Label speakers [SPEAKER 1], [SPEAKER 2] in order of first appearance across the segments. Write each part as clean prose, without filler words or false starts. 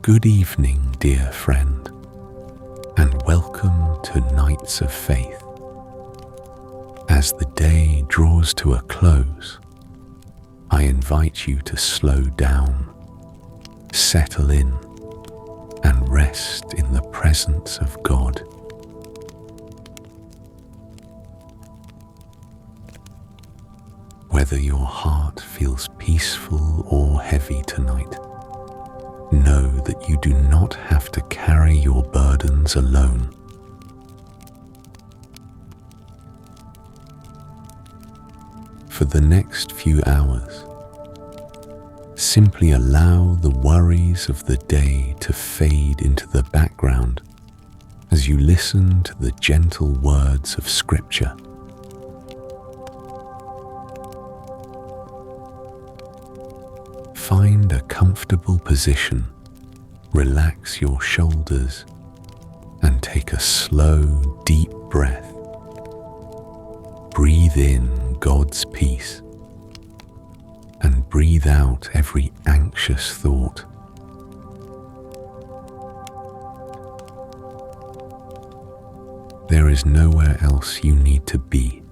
[SPEAKER 1] Good evening, dear friend, and welcome to Nights of Faith. As the day draws to a close, I invite you to slow down, settle in, and rest in the presence of God. Whether your heart feels peaceful or heavy tonight, know that you do not have to carry your burdens alone. For the next few hours, simply allow the worries of the day to fade into the background as you listen to the gentle words of Scripture. Find a comfortable position, relax your shoulders, and take a slow, deep breath. Breathe in God's peace and breathe out every anxious thought. There is nowhere else you need to be,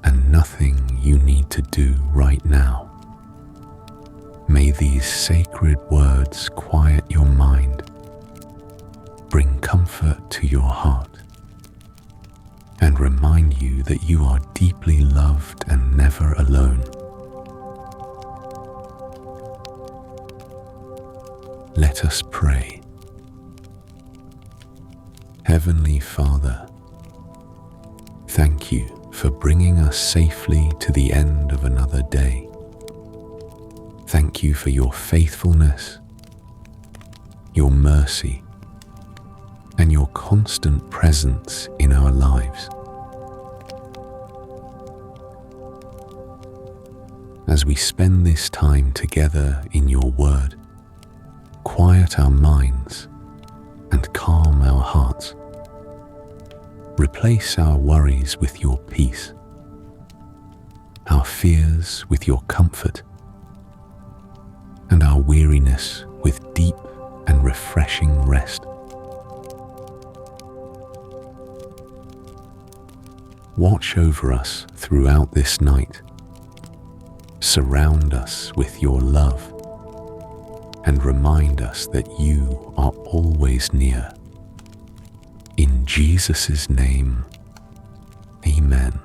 [SPEAKER 1] and nothing you need to do right now. May these sacred words quiet your mind, bring comfort to your heart, and remind you that you are deeply loved and never alone. Let us pray. Heavenly Father, thank you for bringing us safely to the end of another day. Thank you for your faithfulness, your mercy, and your constant presence in our lives. As we spend this time together in your word, quiet our minds and calm our hearts. Replace our worries with your peace, our fears with your comfort, and our weariness with deep and refreshing rest. Watch over us throughout this night. Surround us with your love and remind us that you are always near. In Jesus' name, Amen.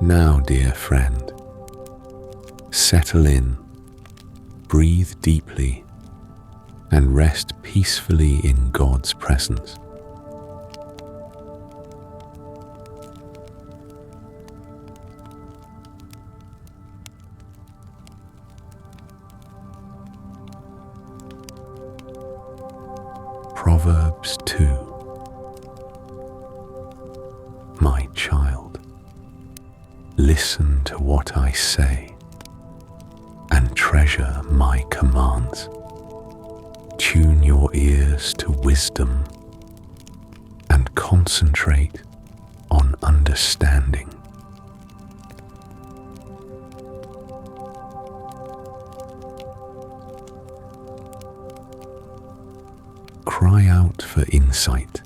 [SPEAKER 1] Now, dear friend, settle in, breathe deeply, and rest peacefully in God's presence. Proverbs 2. My child, listen to what I say and treasure my commands. Tune your ears to wisdom and concentrate on understanding. Cry out for insight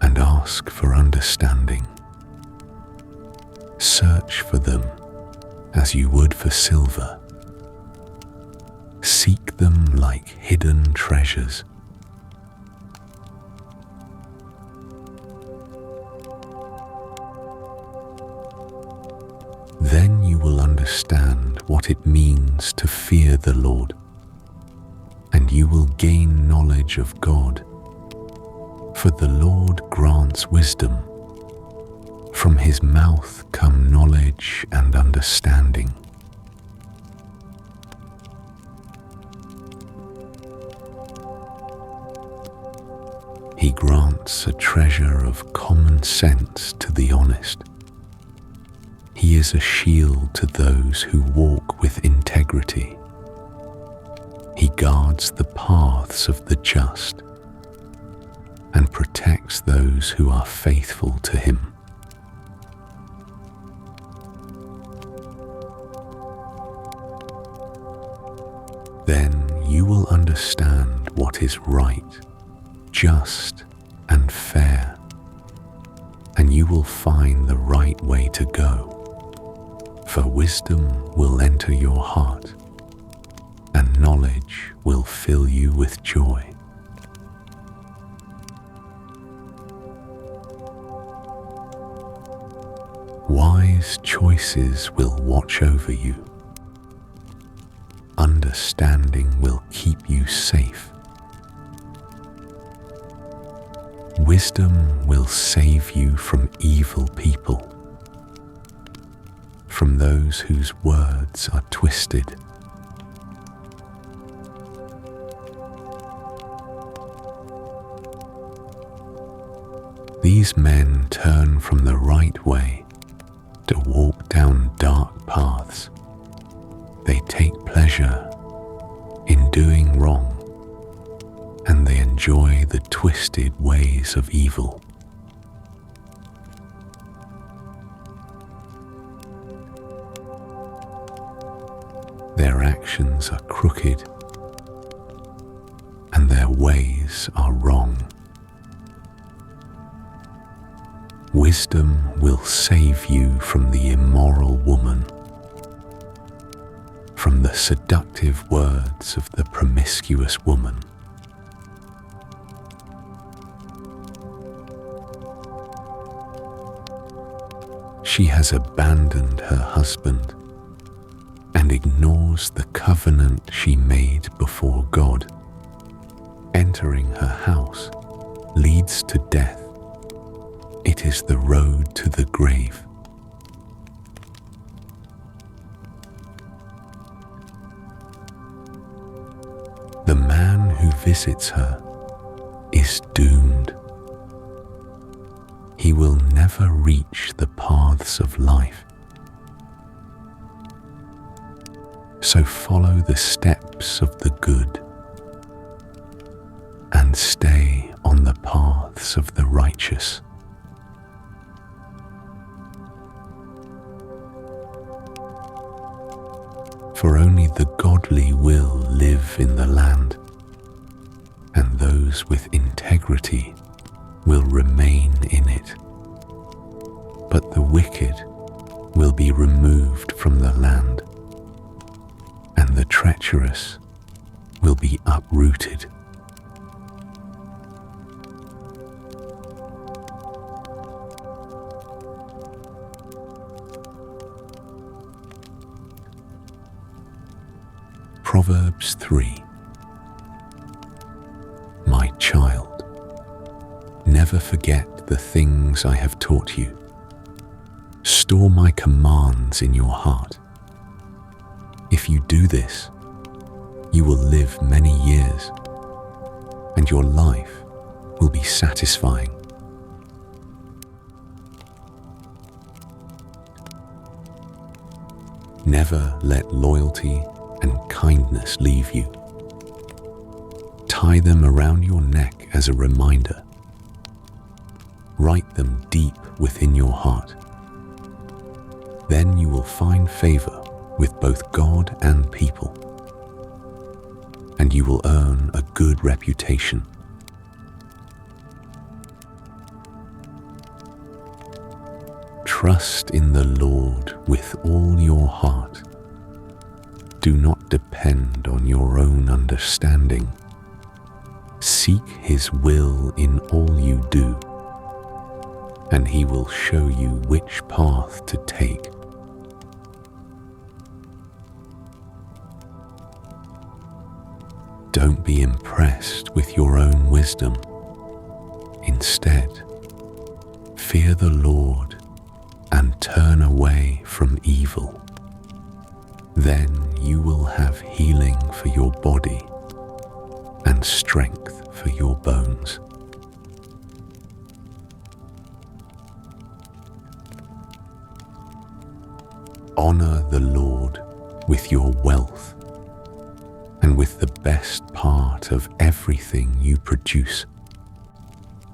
[SPEAKER 1] and ask for understanding. Search for them as you would for silver. Seek them like hidden treasures. Then you will understand what it means to fear the Lord, and you will gain knowledge of God. For the Lord grants wisdom. From his mouth come knowledge and understanding. He grants a treasure of common sense to the honest. He is a shield to those who walk with integrity. He guards the paths of the just and protects those who are faithful to him. Then you will understand what is right, just, and fair, and you will find the right way to go, for wisdom will enter your heart, and knowledge will fill you with joy. Wise choices will watch over you. Understanding will keep you safe. Wisdom will save you from evil people, from those whose words are twisted. These men turn from the right way to walk down dark paths. They take pleasure in doing wrong, and they enjoy the twisted ways of evil. Their actions are crooked, and their ways are wrong. Wisdom will save you from the immoral woman, from the seductive words of the promiscuous woman. She has abandoned her husband and ignores the covenant she made before God. Entering her house leads to death. It is the road to the grave. The man who visits her is doomed. He will never reach the paths of life. So follow the steps of the good and stay on the paths of the righteous. For only the godly will live in the land, and those with integrity will remain in it. But the wicked will be removed from the land, and the treacherous will be uprooted. Proverbs 3. My child, never forget the things I have taught you. Store my commands in your heart. If you do this, you will live many years, and your life will be satisfying. Never let loyalty and kindness leave you. Tie them around your neck as a reminder. Write them deep within your heart. Then you will find favor with both God and people, and you will earn a good reputation. Trust in the Lord with all your heart. Do not depend on your own understanding. Seek His will in all you do, and He will show you which path to take. Don't be impressed with your own wisdom. Instead, fear the Lord and turn away from evil. Then you will have healing for your body and strength for your bones. Honor the Lord with your wealth and with the best part of everything you produce.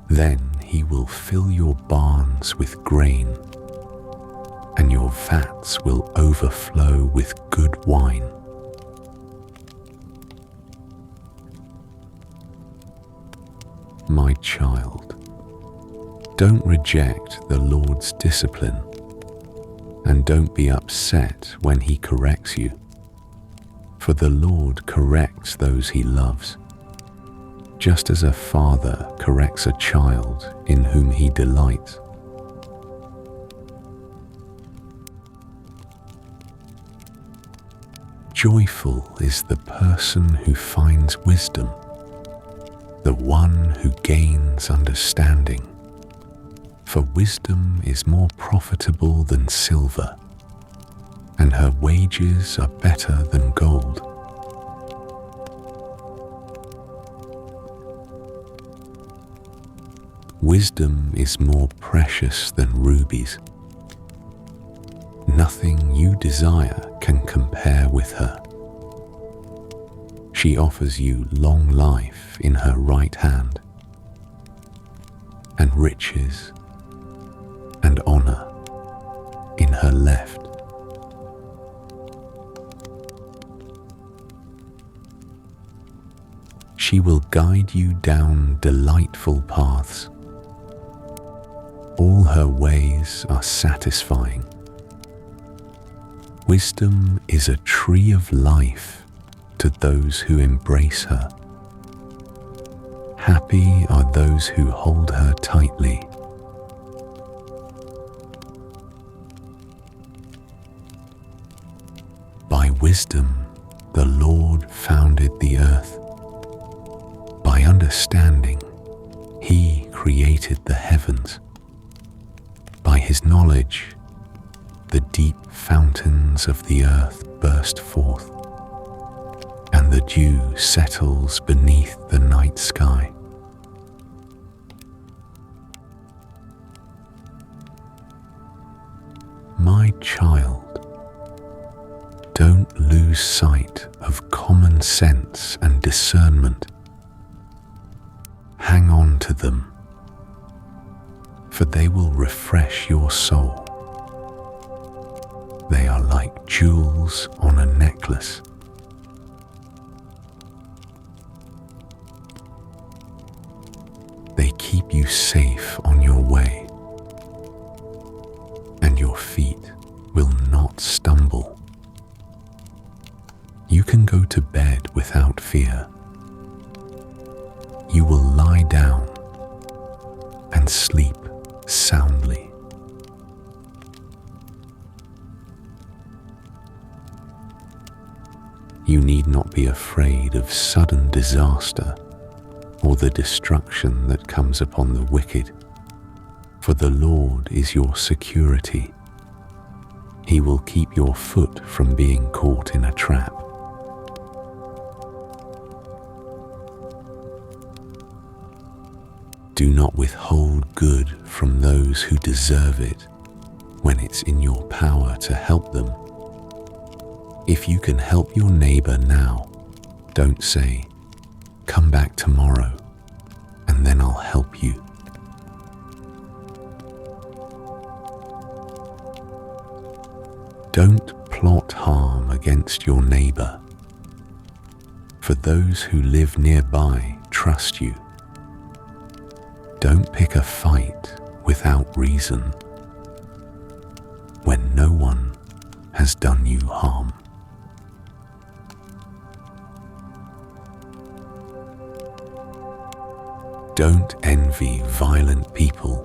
[SPEAKER 1] Then He will fill your barns with grain, and your vats will overflow with good wine. My child, don't reject the Lord's discipline, and don't be upset when He corrects you, for the Lord corrects those He loves, just as a father corrects a child in whom he delights. Joyful is the person who finds wisdom, the one who gains understanding, for wisdom is more profitable than silver, and her wages are better than gold. Wisdom is more precious than rubies. Nothing you desire can compare with her. She offers you long life in her right hand, and riches and honor in her left. She will guide you down delightful paths. All her ways are satisfying. Wisdom is a tree of life to those who embrace her. Happy are those who hold her tightly. By wisdom, the Lord founded the earth. By understanding, He created the heavens. By His knowledge, the deep fountains of the earth burst forth, and the dew settles beneath the night sky. My child, don't lose sight of common sense and discernment. Hang on to them, for they will refresh your soul. They are like jewels on a necklace. They keep you safe on your way, and your feet will not stumble. You can go to bed without fear. You will lie down and sleep soundly. You need not be afraid of sudden disaster or the destruction that comes upon the wicked, for the Lord is your security. He will keep your foot from being caught in a trap. Do not withhold good from those who deserve it when it's in your power to help them. If you can help your neighbor now, don't say, "Come back tomorrow, and then I'll help you." Don't plot harm against your neighbor, for those who live nearby trust you. Don't pick a fight without reason when no one has done you harm. Don't envy violent people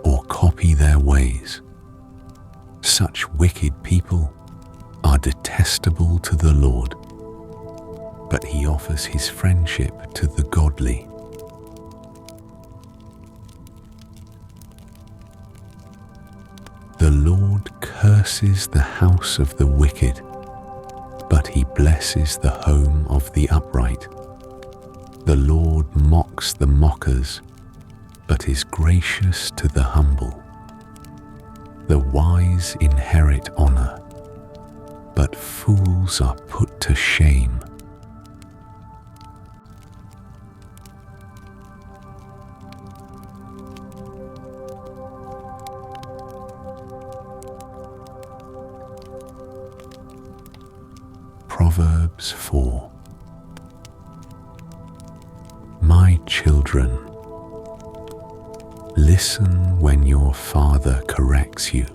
[SPEAKER 1] or copy their ways. Such wicked people are detestable to the Lord, but He offers His friendship to the godly. The Lord curses the house of the wicked, but He blesses the home of the upright. The Lord mocks the mockers, but is gracious to the humble. The wise inherit honor, but fools are put to shame. Proverbs 4. My children, listen when your father corrects you.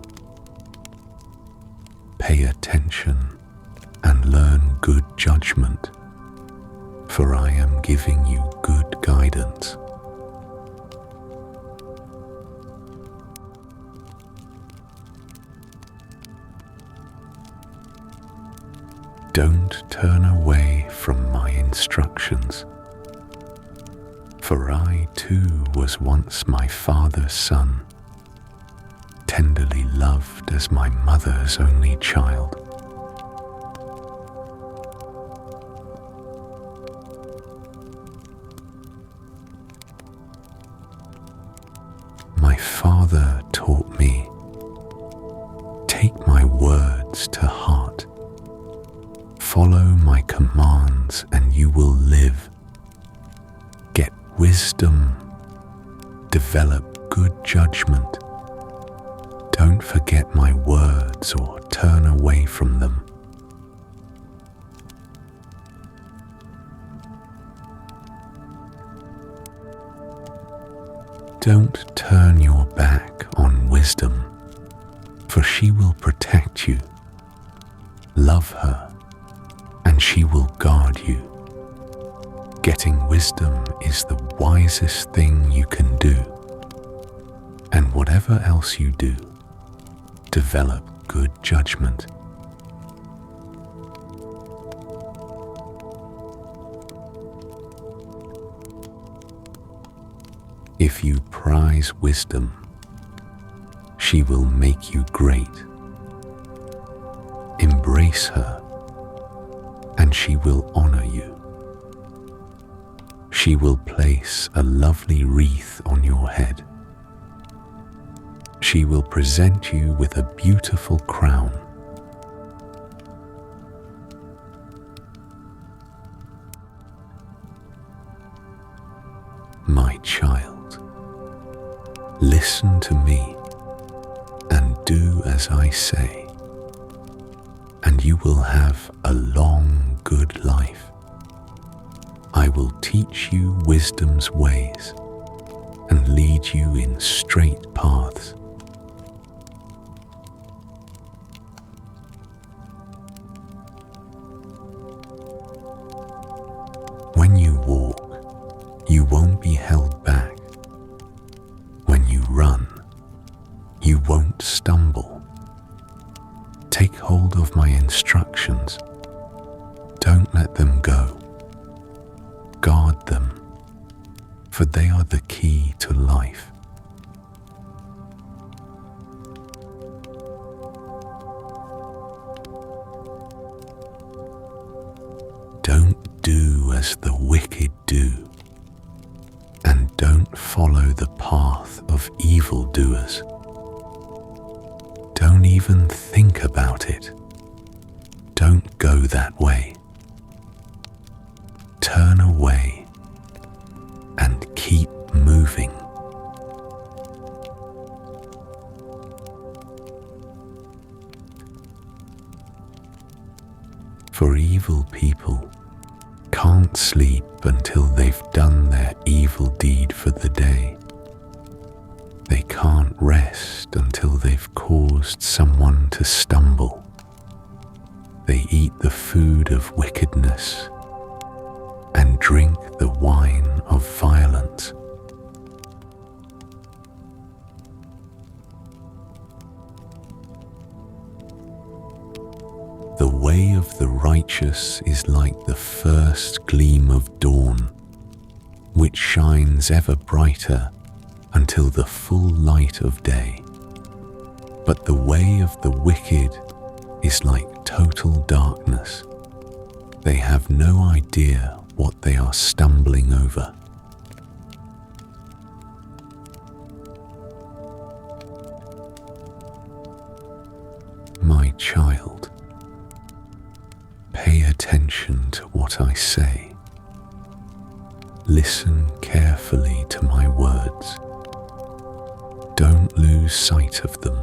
[SPEAKER 1] Pay attention and learn good judgment, for I am giving you good guidance. Don't turn away from my instructions, for I too was once my father's son, tenderly loved as my mother's only child. My father taught me, take my words to heart. Follow my commands and you will live. Get wisdom. Develop good judgment. Don't forget my words or turn away from them. Don't turn your back on wisdom, for she will protect you. Love her, and she will guard you. Getting wisdom is the wisest thing you can do. And whatever else you do, develop good judgment. If you prize wisdom, she will make you great. Embrace her, and she will honor you. She will place a lovely wreath on your head. She will present you with a beautiful crown. My child, listen to me and do as I say, and you will have a long, good life. I will teach you wisdom's ways and lead you in straight paths. When you walk, you won't be held back. When you run, you won't stumble. Take hold of my instructions. Don't let them go. Guard them, for they are the key to life. Don't do as the wicked do, and don't follow the path of evildoers. Don't even think about it. Don't go that way. Turn away and keep moving. For evil people can't sleep until they've done their evil deed for the day. They can't rest until they've caused someone to stumble. They eat the food of wickedness and drink the wine of violence. The way of the righteous is like the first gleam of dawn, which shines ever brighter until the full light of day. But the way of the wicked is like total darkness. They have no idea what they are stumbling over. My child, pay attention to what I say. Listen carefully to my words. Don't lose sight of them.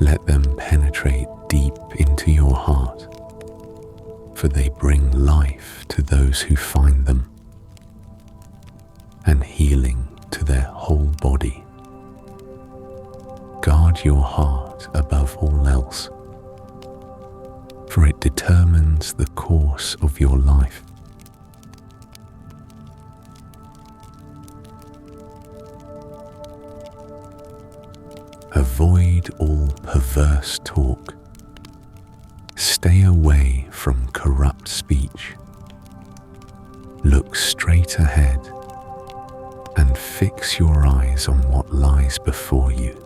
[SPEAKER 1] Let them penetrate deep into your heart, for they bring life to those who find them, and healing to their whole body. Guard your heart above all else, for it determines the course of your life. Avoid all perverse talk. Stay away from corrupt speech. Look straight ahead and fix your eyes on what lies before you.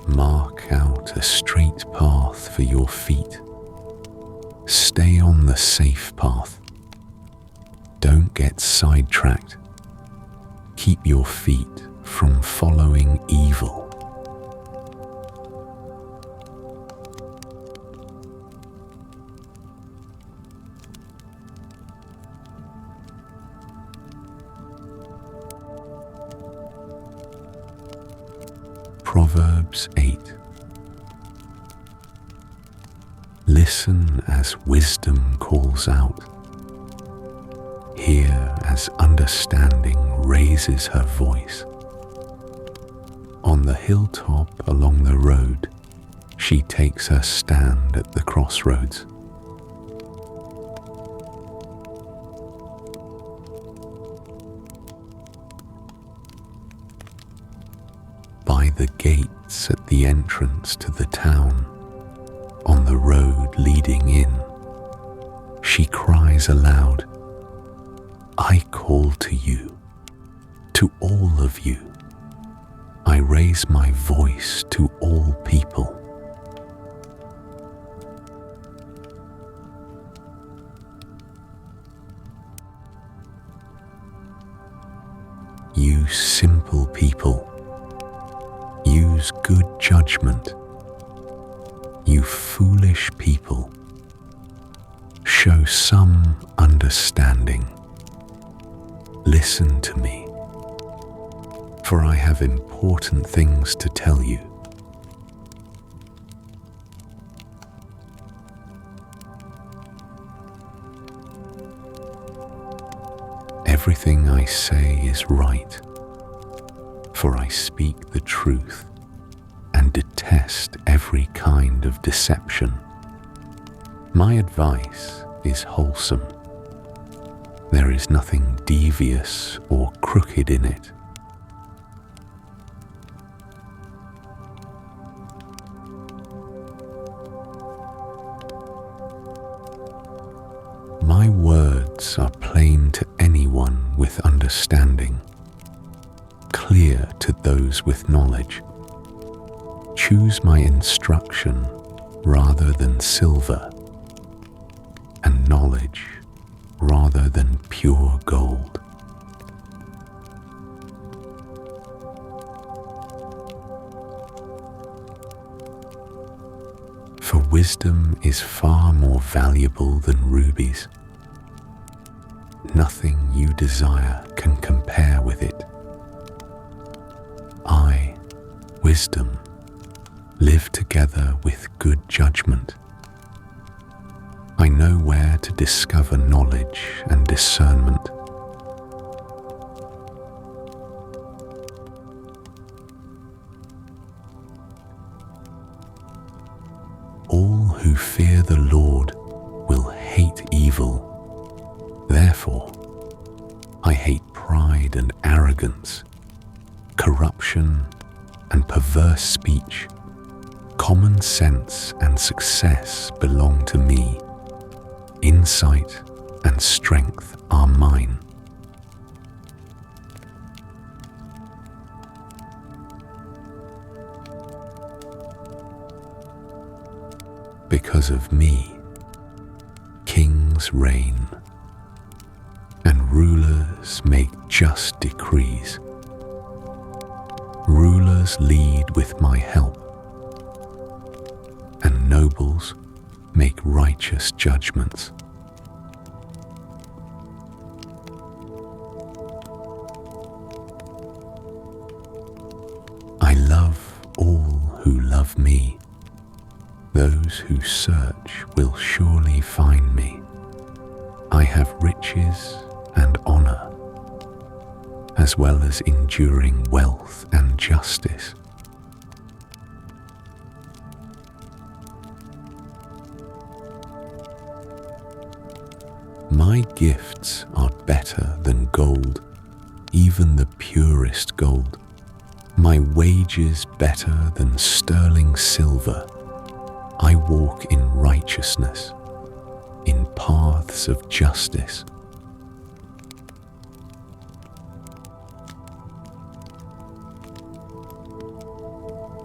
[SPEAKER 1] Mark out a straight path for your feet. Stay on the safe path. Don't get sidetracked. Keep your feet from following evil. Proverbs 8. Listen as wisdom calls out. Hear as understanding raises her voice. On the hilltop along the road, she takes her stand at the crossroads. By the gates at the entrance to the town, on the road leading in, she cries aloud, I call to you, to all of you. I raise my voice to all people. You simple people, use good judgment. You foolish people, show some understanding. Listen to me, for I have important things to tell you. Everything I say is right, for I speak the truth and detest every kind of deception. My advice is wholesome. There is nothing devious or crooked in it. My words are plain to anyone with understanding, clear to those with knowledge. Choose my instruction rather than silver, and knowledge rather than pure gold. For wisdom is far more valuable than rubies. Nothing you desire can compare with it. I, wisdom, live together with good judgment. I know where to discover knowledge and discernment. All who fear the Lord will hate evil. Therefore, I hate pride and arrogance, corruption and perverse speech. Common sense and success belong to me. Insight and strength are mine. Because of me, kings reign, and rulers make just decrees. Rulers lead with my help, and nobles make righteous judgments. love me, those who search will surely find me. I have riches and honor, as well as enduring wealth and justice. My gifts are better than gold, even the purest gold. My wages better than sterling silver. I walk in righteousness, in paths of justice.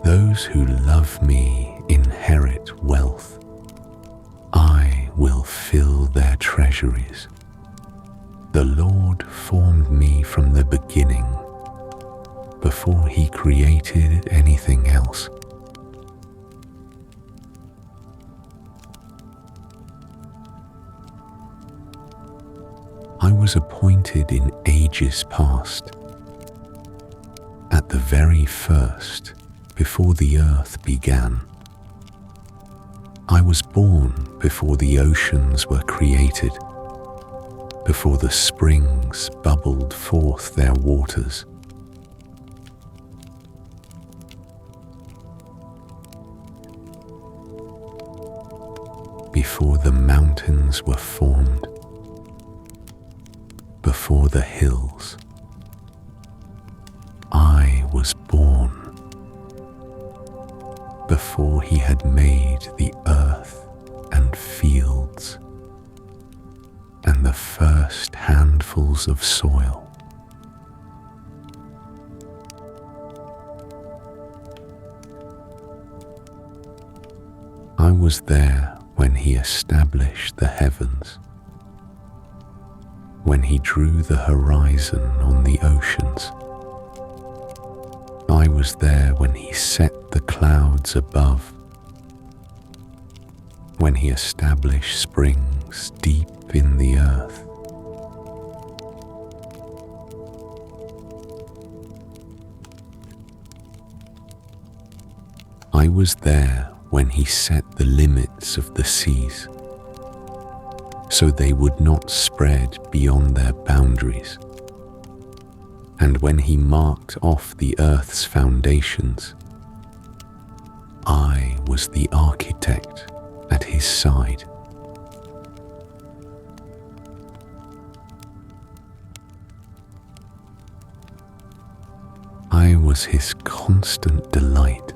[SPEAKER 1] Those who love me inherit wealth. I will fill their treasuries. The Lord formed me from the beginning, before He created anything else. I was appointed in ages past, at the very first, before the earth began. I was born before the oceans were created, before the springs bubbled forth their waters. Before the mountains were formed, before the hills, I was born. Before He had made the earth and fields and the first handfuls of soil. I was there when He established the heavens, when He drew the horizon on the oceans. I was there when He set the clouds above, when He established springs deep in the earth. I was there when He set the limits of the seas, so they would not spread beyond their boundaries. And when He marked off the earth's foundations, I was the architect at His side. I was His constant delight,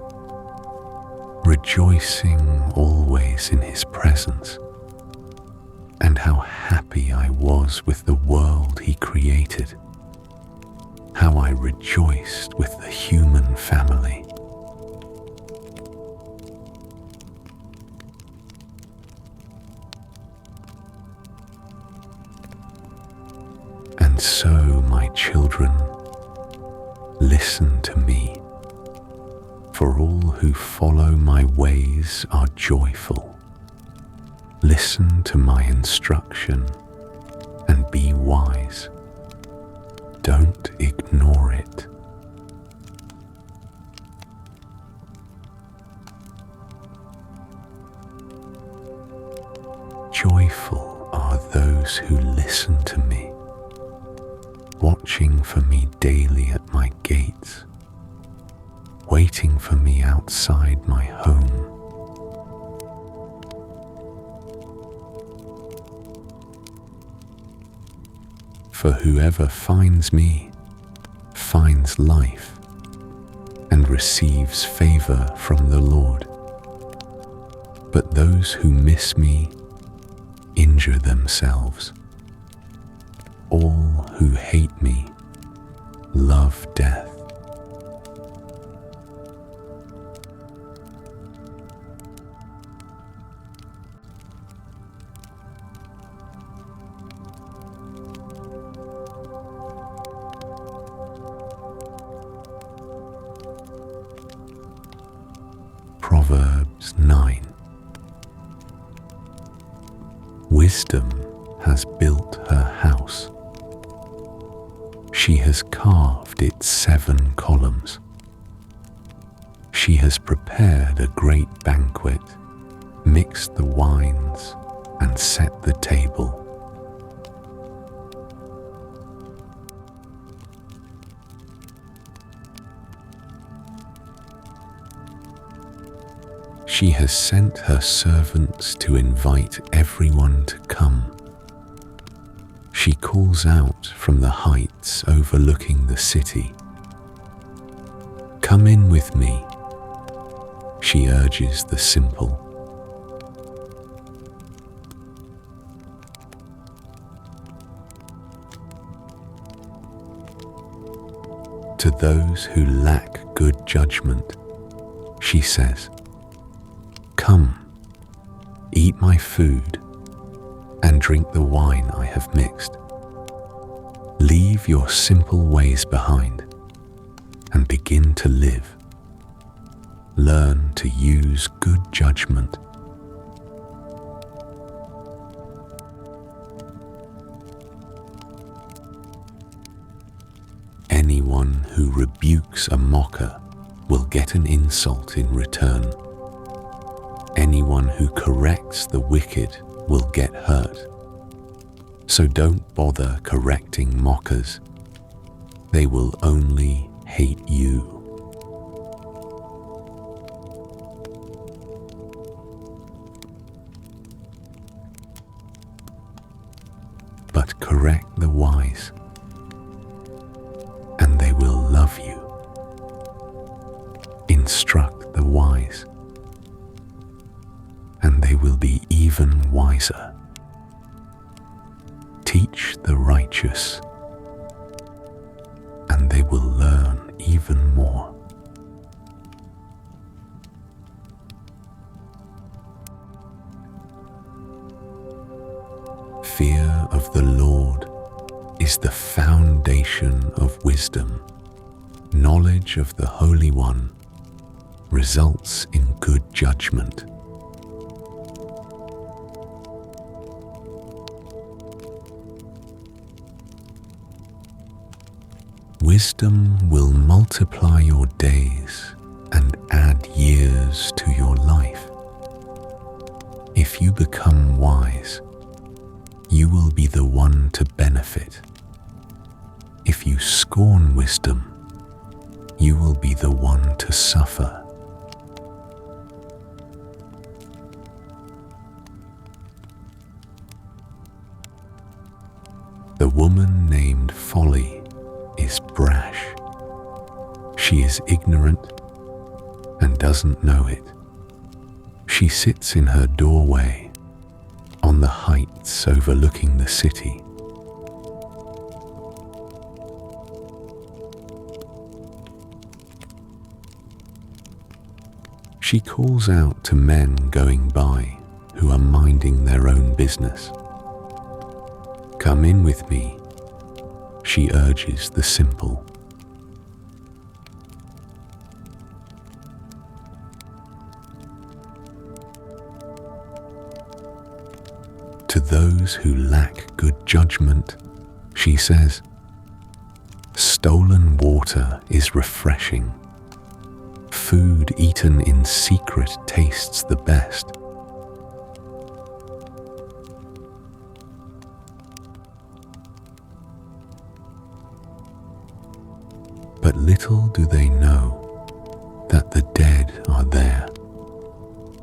[SPEAKER 1] rejoicing always in His presence. And how happy I was with the world He created. How I rejoiced with the human family. And so, my children, listen to me, for all who follow my ways are joyful. Listen to my instruction and be wise. Don't ignore it. Joyful are those who listen to me, watching for me daily at my gates, waiting for me outside my home. For whoever finds me finds life and receives favor from the Lord. But those who miss me injure themselves. All who hate me love death. Proverbs 9. Wisdom has built her house. She has carved its 7 columns. She has prepared a great banquet, mixed the wines, and set the table. She has sent her servants to invite everyone to come. She calls out from the heights overlooking the city. Come in with me, she urges the simple. To those who lack good judgment, she says, come, eat my food and drink the wine I have mixed. Leave your simple ways behind and begin to live. Learn to use good judgment. Anyone who rebukes a mocker will get an insult in return. Anyone who corrects the wicked will get hurt. So don't bother correcting mockers. They will only hate you. But correct the wise, and they will love you. Instruct the wise, and they will be even wiser. Teach the righteous, and they will learn even more. Fear of the Lord is the foundation of wisdom. Knowledge of the Holy One results in good judgment. Wisdom will multiply your days and add years to your life. If you become wise, you will be the one to benefit. If you scorn wisdom, you will be the one to suffer. The woman named Folly is brash. She is ignorant and doesn't know it. She sits in her doorway on the heights overlooking the city. She calls out to men going by who are minding their own business. Come in with me, she urges the simple. To those who lack good judgment, she says, stolen water is refreshing. Food eaten in secret tastes the best. But little do they know that the dead are there.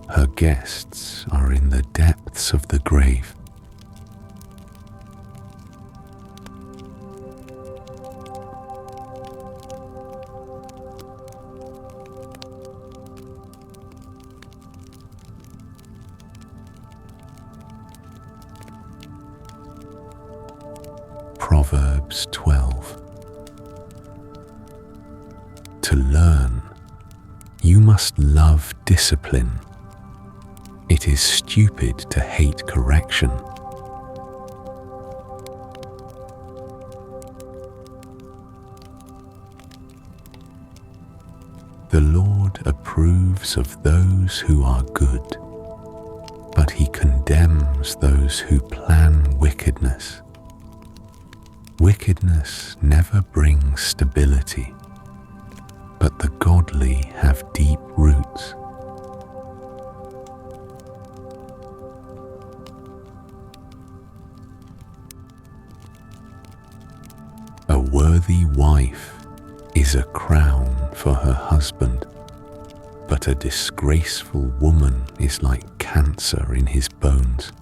[SPEAKER 1] Her guests are in the depths of the grave. Proverbs 12. To learn, you must love discipline. It is stupid to hate correction. The Lord approves of those who are good, but he condemns those who plan wickedness. Wickedness never brings stability. but the godly have deep roots. A worthy wife is a crown for her husband, but a disgraceful woman is like cancer in his bones.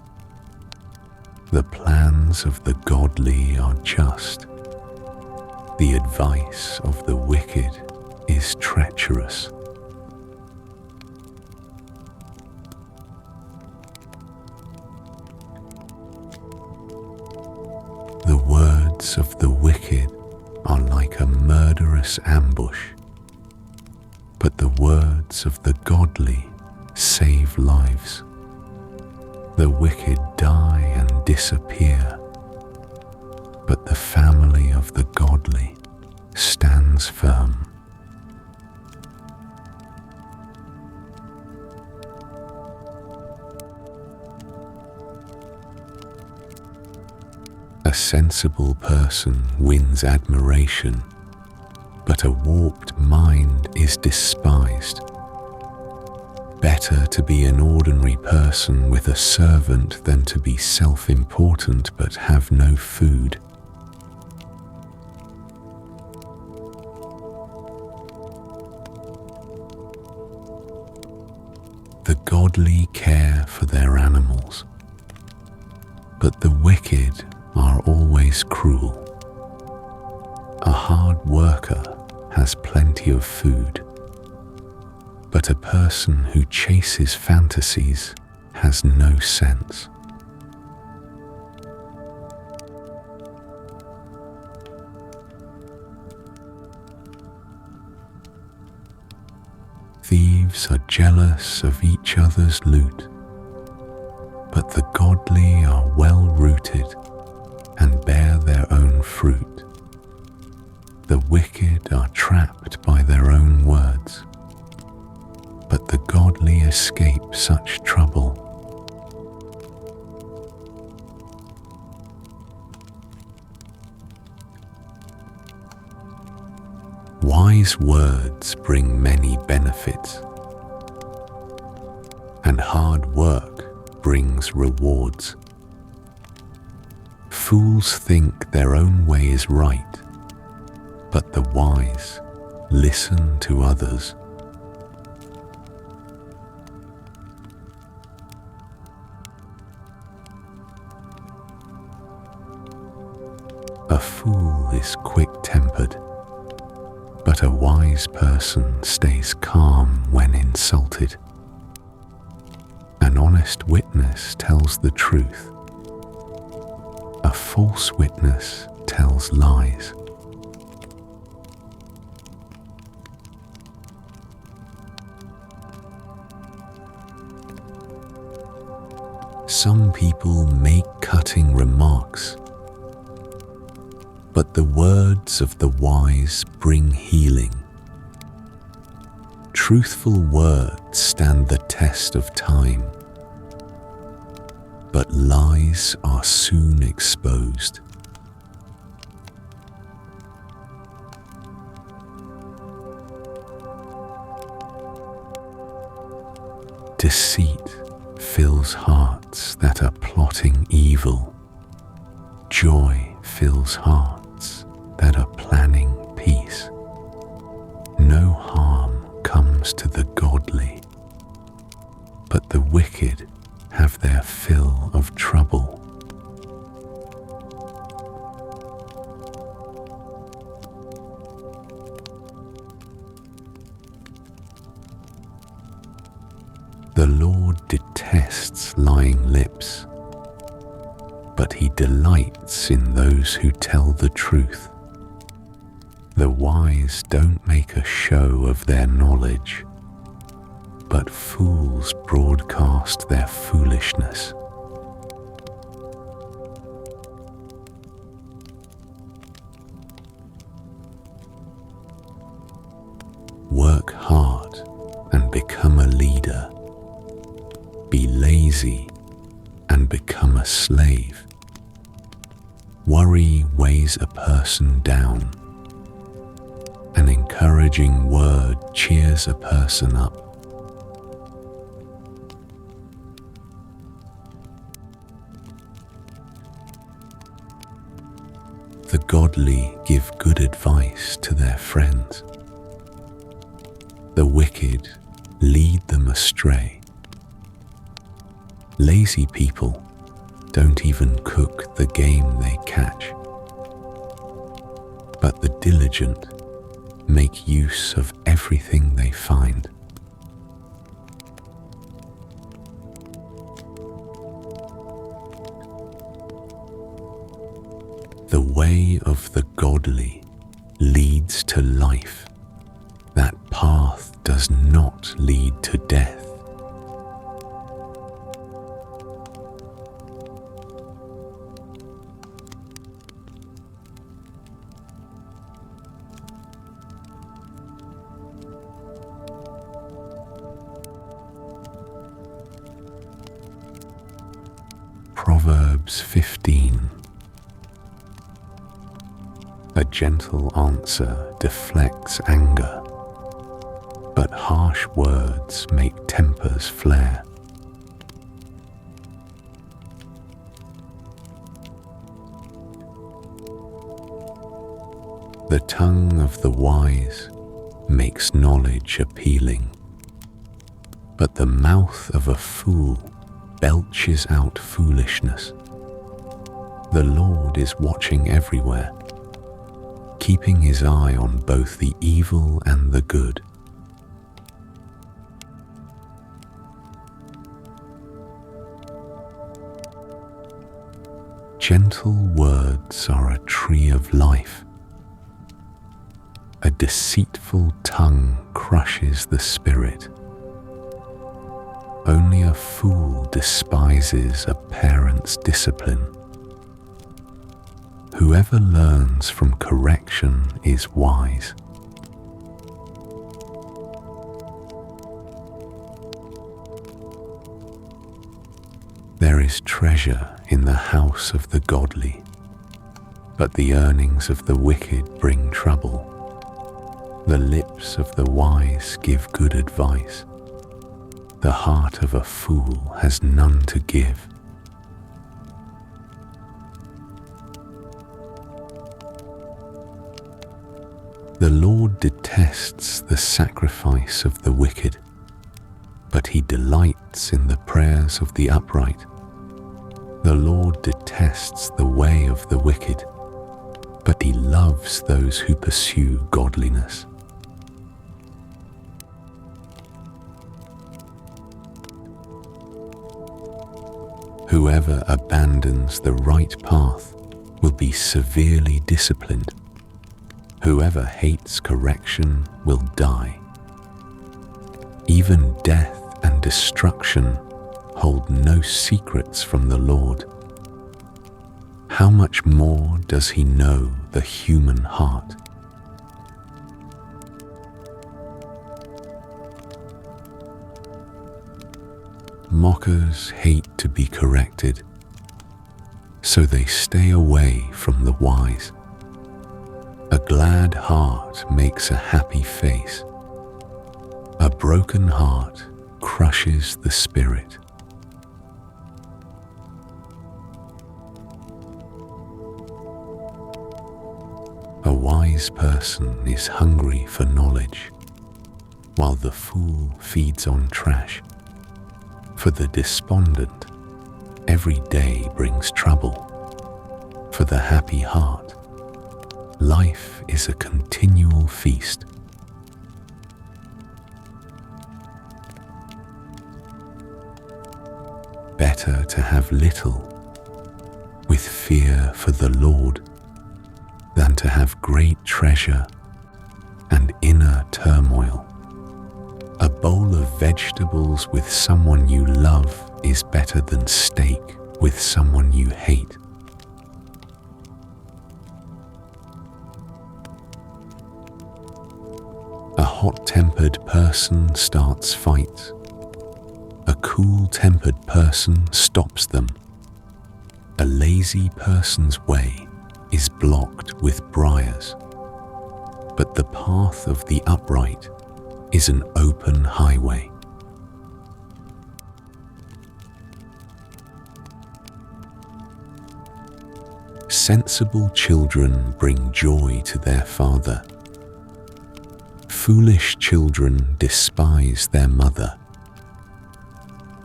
[SPEAKER 1] The plans of the godly are just. The advice of the wicked is treacherous. The words of the wicked are like a murderous ambush, but the words of the godly save lives. The wicked die and disappear, but the family of the godly stands firm. A sensible person wins admiration, but a warped mind is despised. Better to be an ordinary person with a servant than to be self-important but have no food. The godly care for their animals, but the wicked are always cruel. A hard worker has plenty of food, but a person who chases fantasies has no sense. Thieves are jealous of each other's loot, but the godly are well-rooted and bear their own fruit. The wicked are trapped by their own words, but the godly escape such trouble. Wise words bring many benefits, and hard work brings rewards. Fools think their own way is right, but the wise listen to others. A fool is quick-tempered, but a wise person stays calm when insulted. An honest witness tells the truth. A false witness tells lies. Some people make cutting remarks, but the words of the wise bring healing. Truthful words stand the test of time, but lies are soon exposed. Deceit fills hearts that are plotting evil. Joy fills hearts that are planning peace. No harm comes to the godly, but the wicked have their fill of trouble. The Lord detests lying lips, but he delights in those who tell the truth. The wise don't make a show of their knowledge, but fools broadcast their foolishness. Work hard and become a leader. Be lazy and become a slave. Worry weighs a person down. An An encouraging word cheers a person up. The godly give good advice to their friends. The wicked lead them astray. Lazy people don't even cook the game they catch, but the diligent make use of everything they find. The way of the godly leads to life. That path does not lead to death. Proverbs 15. A gentle answer deflects anger, but harsh words make tempers flare. The tongue of the wise makes knowledge appealing, but the mouth of a fool belches out foolishness. The Lord is watching everywhere, keeping his eye on both the evil and the good. Gentle words are a tree of life. A deceitful tongue crushes the spirit. Only a fool despises a parent's discipline. Whoever learns from correction is wise. There is treasure in the house of the godly, but the earnings of the wicked bring trouble. The lips of the wise give good advice. The heart of a fool has none to give. The Lord detests the sacrifice of the wicked, but he delights in the prayers of the upright. The Lord detests the way of the wicked, but he loves those who pursue godliness. Whoever abandons the right path will be severely disciplined. Whoever hates correction will die. Even death and destruction hold no secrets from the Lord. How much more does he know the human heart? Mockers hate to be corrected, so they stay away from the wise. A glad heart makes a happy face. A broken heart crushes the spirit. A wise person is hungry for knowledge, while the fool feeds on trash. For the despondent, every day brings trouble. For the happy heart, life is a continual feast. Better to have little with fear for the Lord than to have great treasure and inner turmoil. A bowl of vegetables with someone you love is better than steak with someone you hate. A hot-tempered person starts fights. A cool-tempered person stops them. A lazy person's way is blocked with briars, but the path of the upright is an open highway. Sensible children bring joy to their father. Foolish children despise their mother.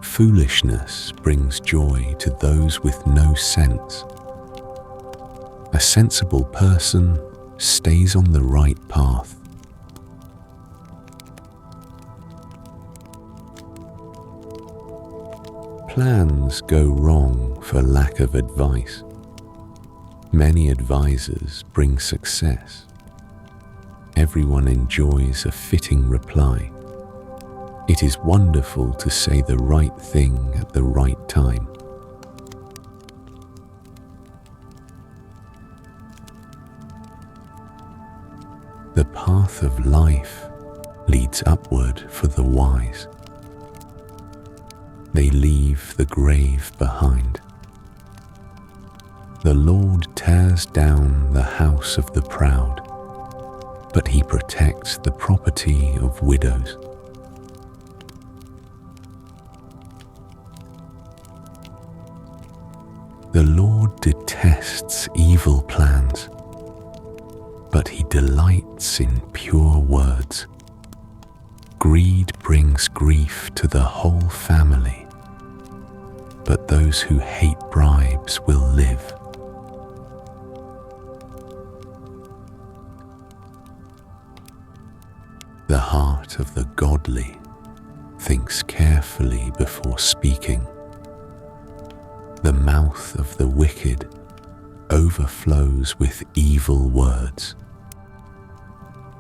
[SPEAKER 1] Foolishness brings joy to those with no sense. A sensible person stays on the right path. Plans go wrong for lack of advice. Many advisors bring success. Everyone enjoys a fitting reply. It is wonderful to say the right thing at the right time. The path of life leads upward for the wise. They leave the grave behind. The Lord tears down the house of the proud, but he protects the property of widows. The Lord detests evil plans, but he delights in pure words. Greed brings grief to the whole family, but those who hate bribes will live. The heart of the godly thinks carefully before speaking. The mouth of the wicked overflows with evil words.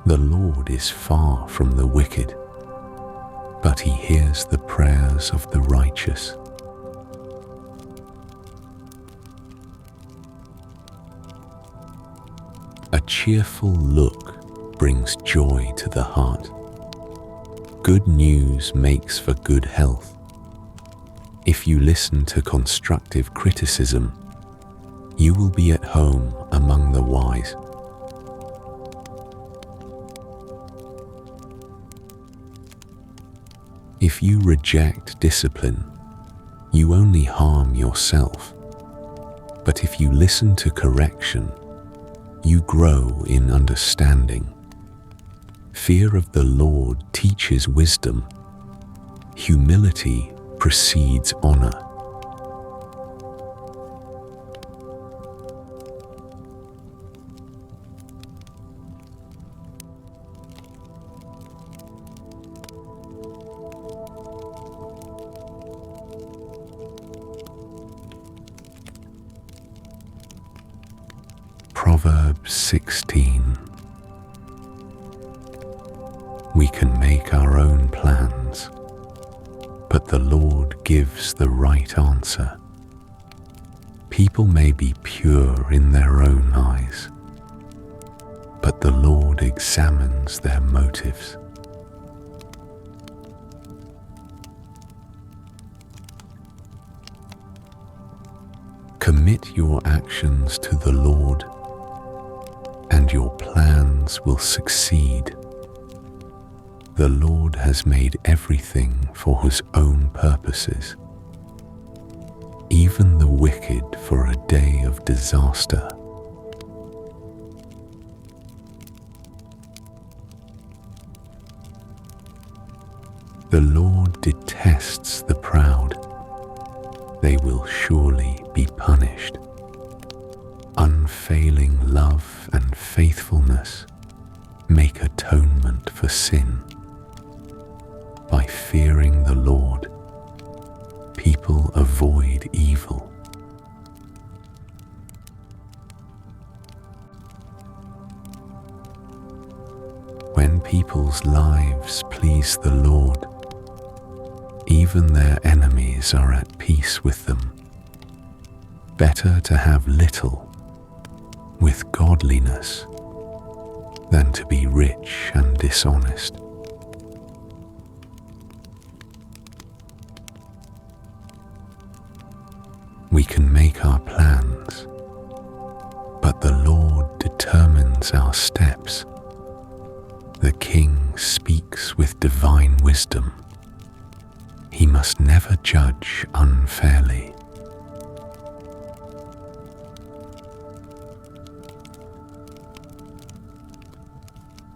[SPEAKER 1] The Lord is far from the wicked, but he hears the prayers of the righteous. A cheerful look brings joy to the heart. Good news makes for good health. If you listen to constructive criticism, you will be at home among the wise. If you reject discipline, you only harm yourself. But if you listen to correction, you grow in understanding. Fear of the Lord teaches wisdom. Humility precedes honor. Proverbs 16. We can make our own plans, but the Lord gives the right answer. People may be pure in their own eyes, but the Lord examines their motives. Commit your actions to the Lord, and your plans will succeed. The Lord has made everything for his own purposes, even the wicked for a day of disaster. The Lord detests the proud. They will surely be punished. Unfailing love and faithfulness make atonement for sin. By fearing the Lord, people avoid evil. When people's lives please the Lord, even their enemies are at peace with them. Better to have little with godliness than to be rich and dishonest. We can make our plans, but the Lord determines our steps. The king speaks with divine wisdom. He must never judge unfairly.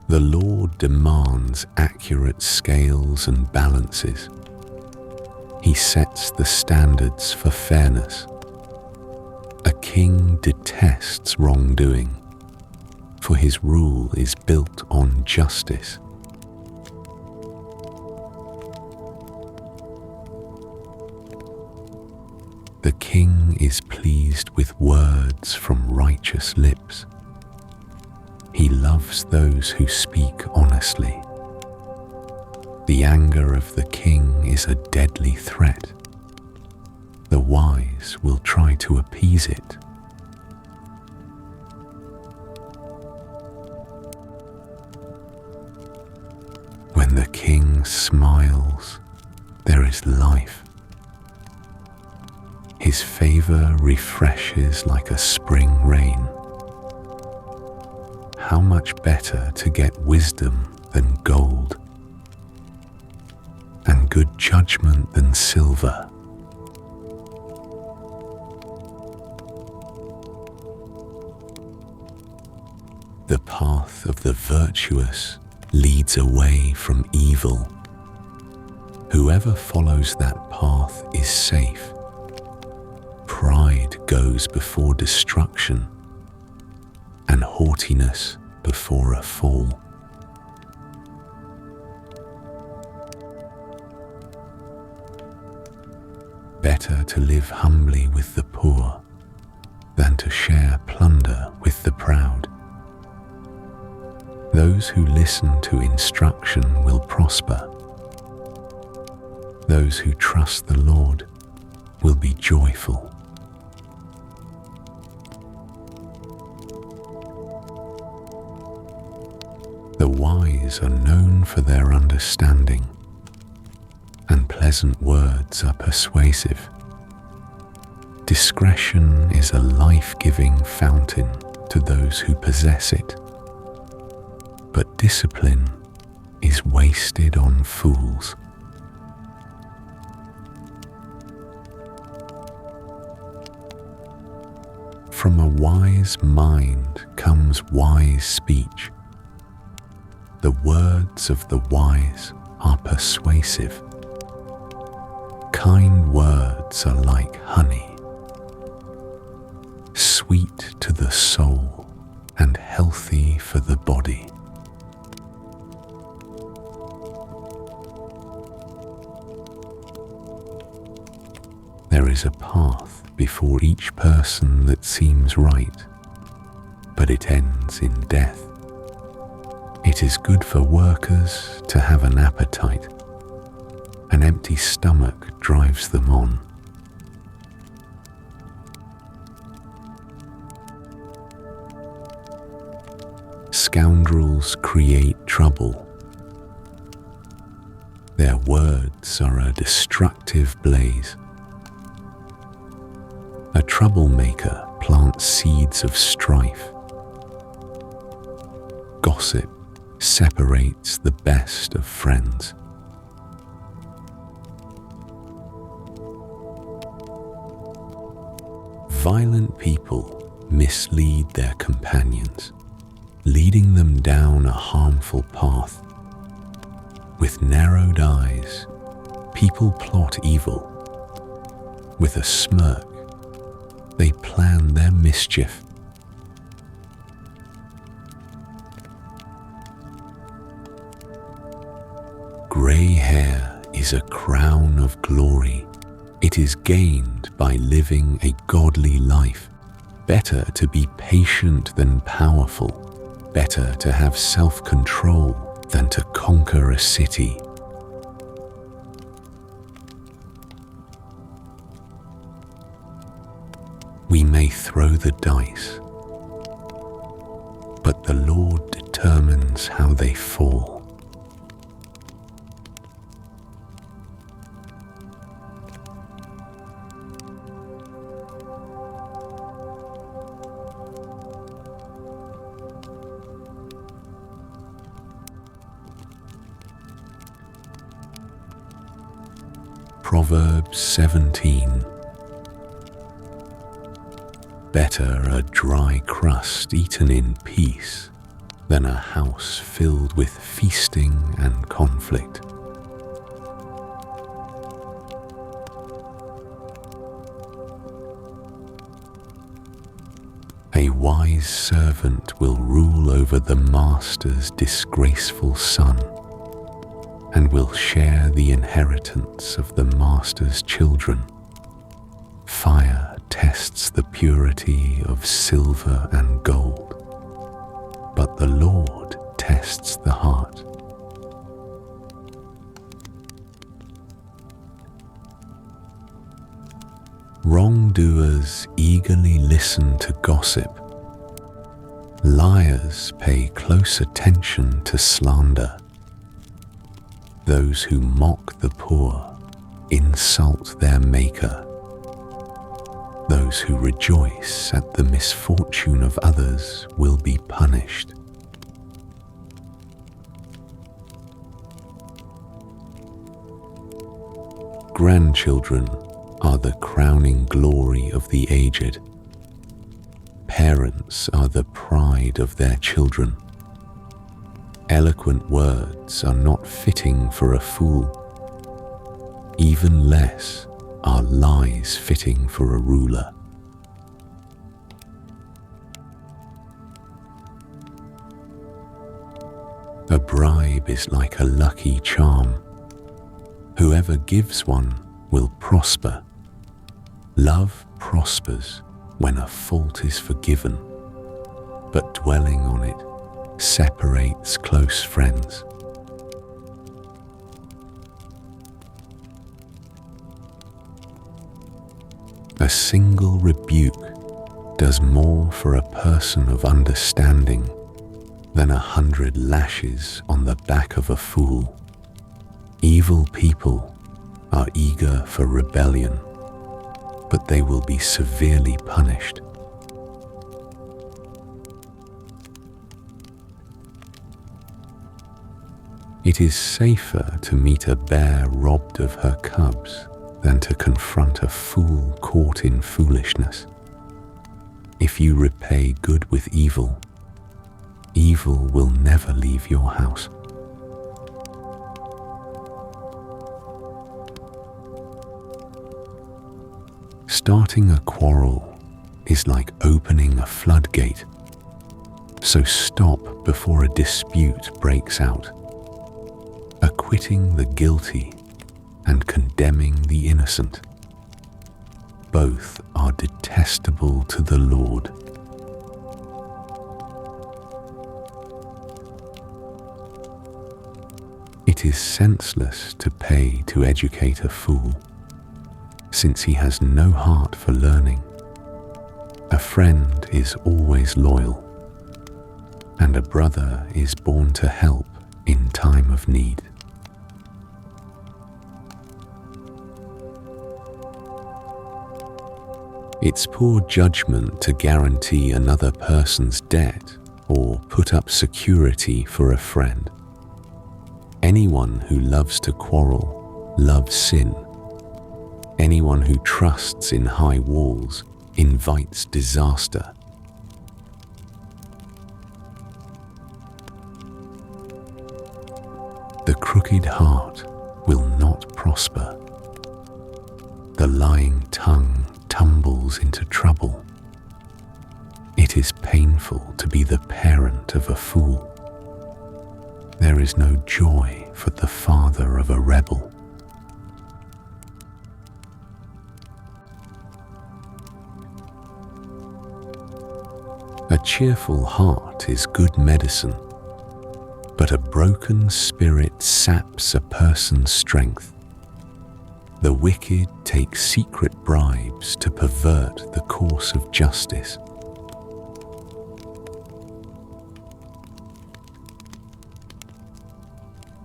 [SPEAKER 1] The Lord demands accurate scales and balances. He sets the standards for fairness. A king detests wrongdoing, for his rule is built on justice. The king is pleased with words from righteous lips. He loves those who speak honestly. The anger of the king is a deadly threat. The wise will try to appease it. When the king smiles, there is life. His favor refreshes like a spring rain. How much better to get wisdom than gold, and good judgment than silver. The path of the virtuous leads away from evil. Whoever follows that path is safe. Pride goes before destruction, and haughtiness before a fall. Better to live humbly with the poor than to share plunder with the proud. Those who listen to instruction will prosper. Those who trust the Lord will be joyful. The wise are known for their understanding, and pleasant words are persuasive. Discretion is a life-giving fountain to those who possess it, but discipline is wasted on fools. From a wise mind comes wise speech. The words of the wise are persuasive. Kind words are like honey, sweet to the soul and healthy for the body. There is a path before each person that seems right, but it ends in death. It is good for workers to have an appetite. An empty stomach drives them on. Scoundrels create trouble. Their words are a destructive blaze. A troublemaker plants seeds of strife. Gossip separates the best of friends. Violent people mislead their companions, leading them down a harmful path. With narrowed eyes, people plot evil. With a smirk, they plan their mischief. Gray hair is a crown of glory. It is gained by living a godly life. Better to be patient than powerful. Better to have self-control than to conquer a city. We may throw the dice, but the Lord determines how they fall. Proverbs 17. Better a dry crust eaten in peace than a house filled with feasting and conflict. A wise servant will rule over the master's disgraceful son, and will share the inheritance of the master's children. Fire tests the purity of silver and gold, but the Lord tests the heart. Wrongdoers eagerly listen to gossip. Liars pay close attention to slander. Those who mock the poor insult their Maker. Those who rejoice at the misfortune of others will be punished. Grandchildren are the crowning glory of the aged. Parents are the pride of their children. Eloquent words are not fitting for a fool. Even less are lies fitting for a ruler. A bribe is like a lucky charm. Whoever gives one will prosper. Love prospers when a fault is forgiven, but dwelling on it separates close friends. A single rebuke does more for a person of understanding than 100 lashes on the back of a fool. Evil people are eager for rebellion, but they will be severely punished. It is safer to meet a bear robbed of her cubs than to confront a fool caught in foolishness. If you repay good with evil, evil will never leave your house. Starting a quarrel is like opening a floodgate, so stop before a dispute breaks out. Acquitting the guilty and condemning the innocent, both are detestable to the Lord. It is senseless to pay to educate a fool, since he has no heart for learning. A friend is always loyal, and a brother is born to help in time of need. It's poor judgment to guarantee another person's debt or put up security for a friend. Anyone who loves to quarrel loves sin. Anyone who trusts in high walls invites disaster. The crooked heart will not prosper. The lying tongue tumbles into trouble. It is painful to be the parent of a fool. There is no joy for the father of a rebel. A cheerful heart is good medicine, but a broken spirit saps a person's strength. The wicked take secret bribes to pervert the course of justice.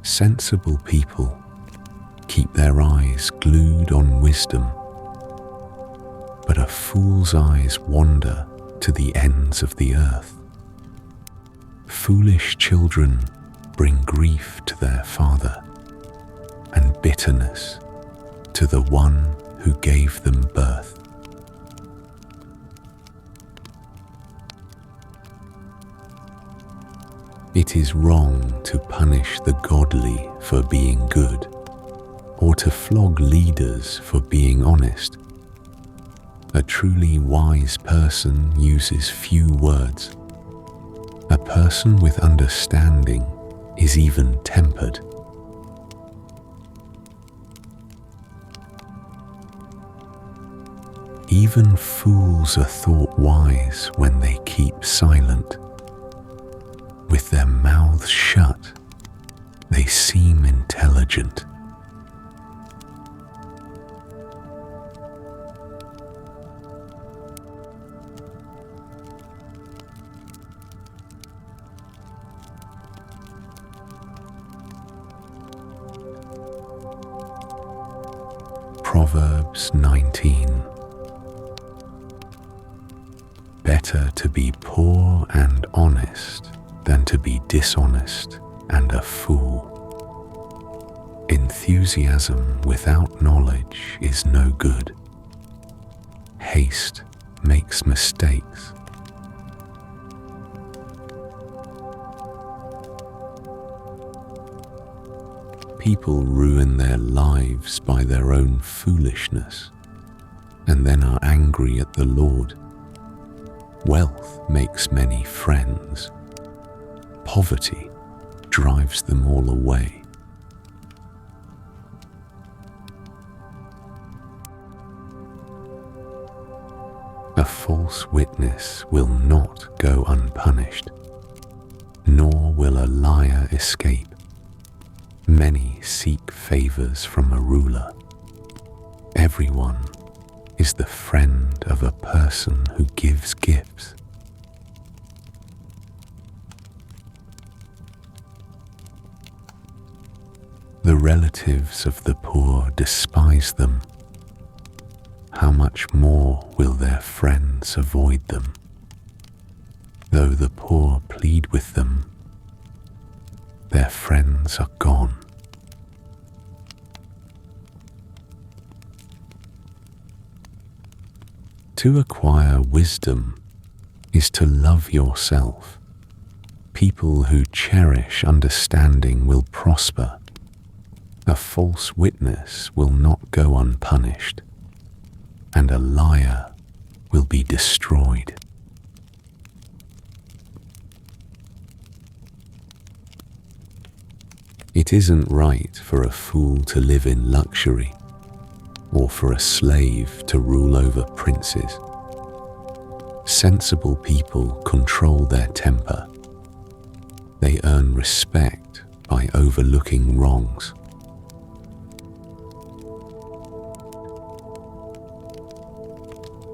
[SPEAKER 1] Sensible people keep their eyes glued on wisdom, but a fool's eyes wander to the ends of the earth. Foolish children bring grief to their father and bitterness to the one who gave them birth. It is wrong to punish the godly for being good, or to flog leaders for being honest. A truly wise person uses few words. A person with understanding is even-tempered. Even fools are thought wise when they keep silent. With their mouths shut, they seem intelligent. Proverbs 19. Better to be poor and honest than to be dishonest and a fool. Enthusiasm without knowledge is no good. Haste makes mistakes. People ruin their lives by their own foolishness and then are angry at the Lord. Wealth makes many friends. Poverty drives them all away. A false witness will not go unpunished, nor will a liar escape. Many seek favors from a ruler. Everyone is the friend of a person who gives gifts. The relatives of the poor despise them. How much more will their friends avoid them? Though the poor plead with them, their friends are gone. To acquire wisdom is to love yourself. People who cherish understanding will prosper. A false witness will not go unpunished, and a liar will be destroyed. It isn't right for a fool to live in luxury, or for a slave to rule over princes. Sensible people control their temper. They earn respect by overlooking wrongs.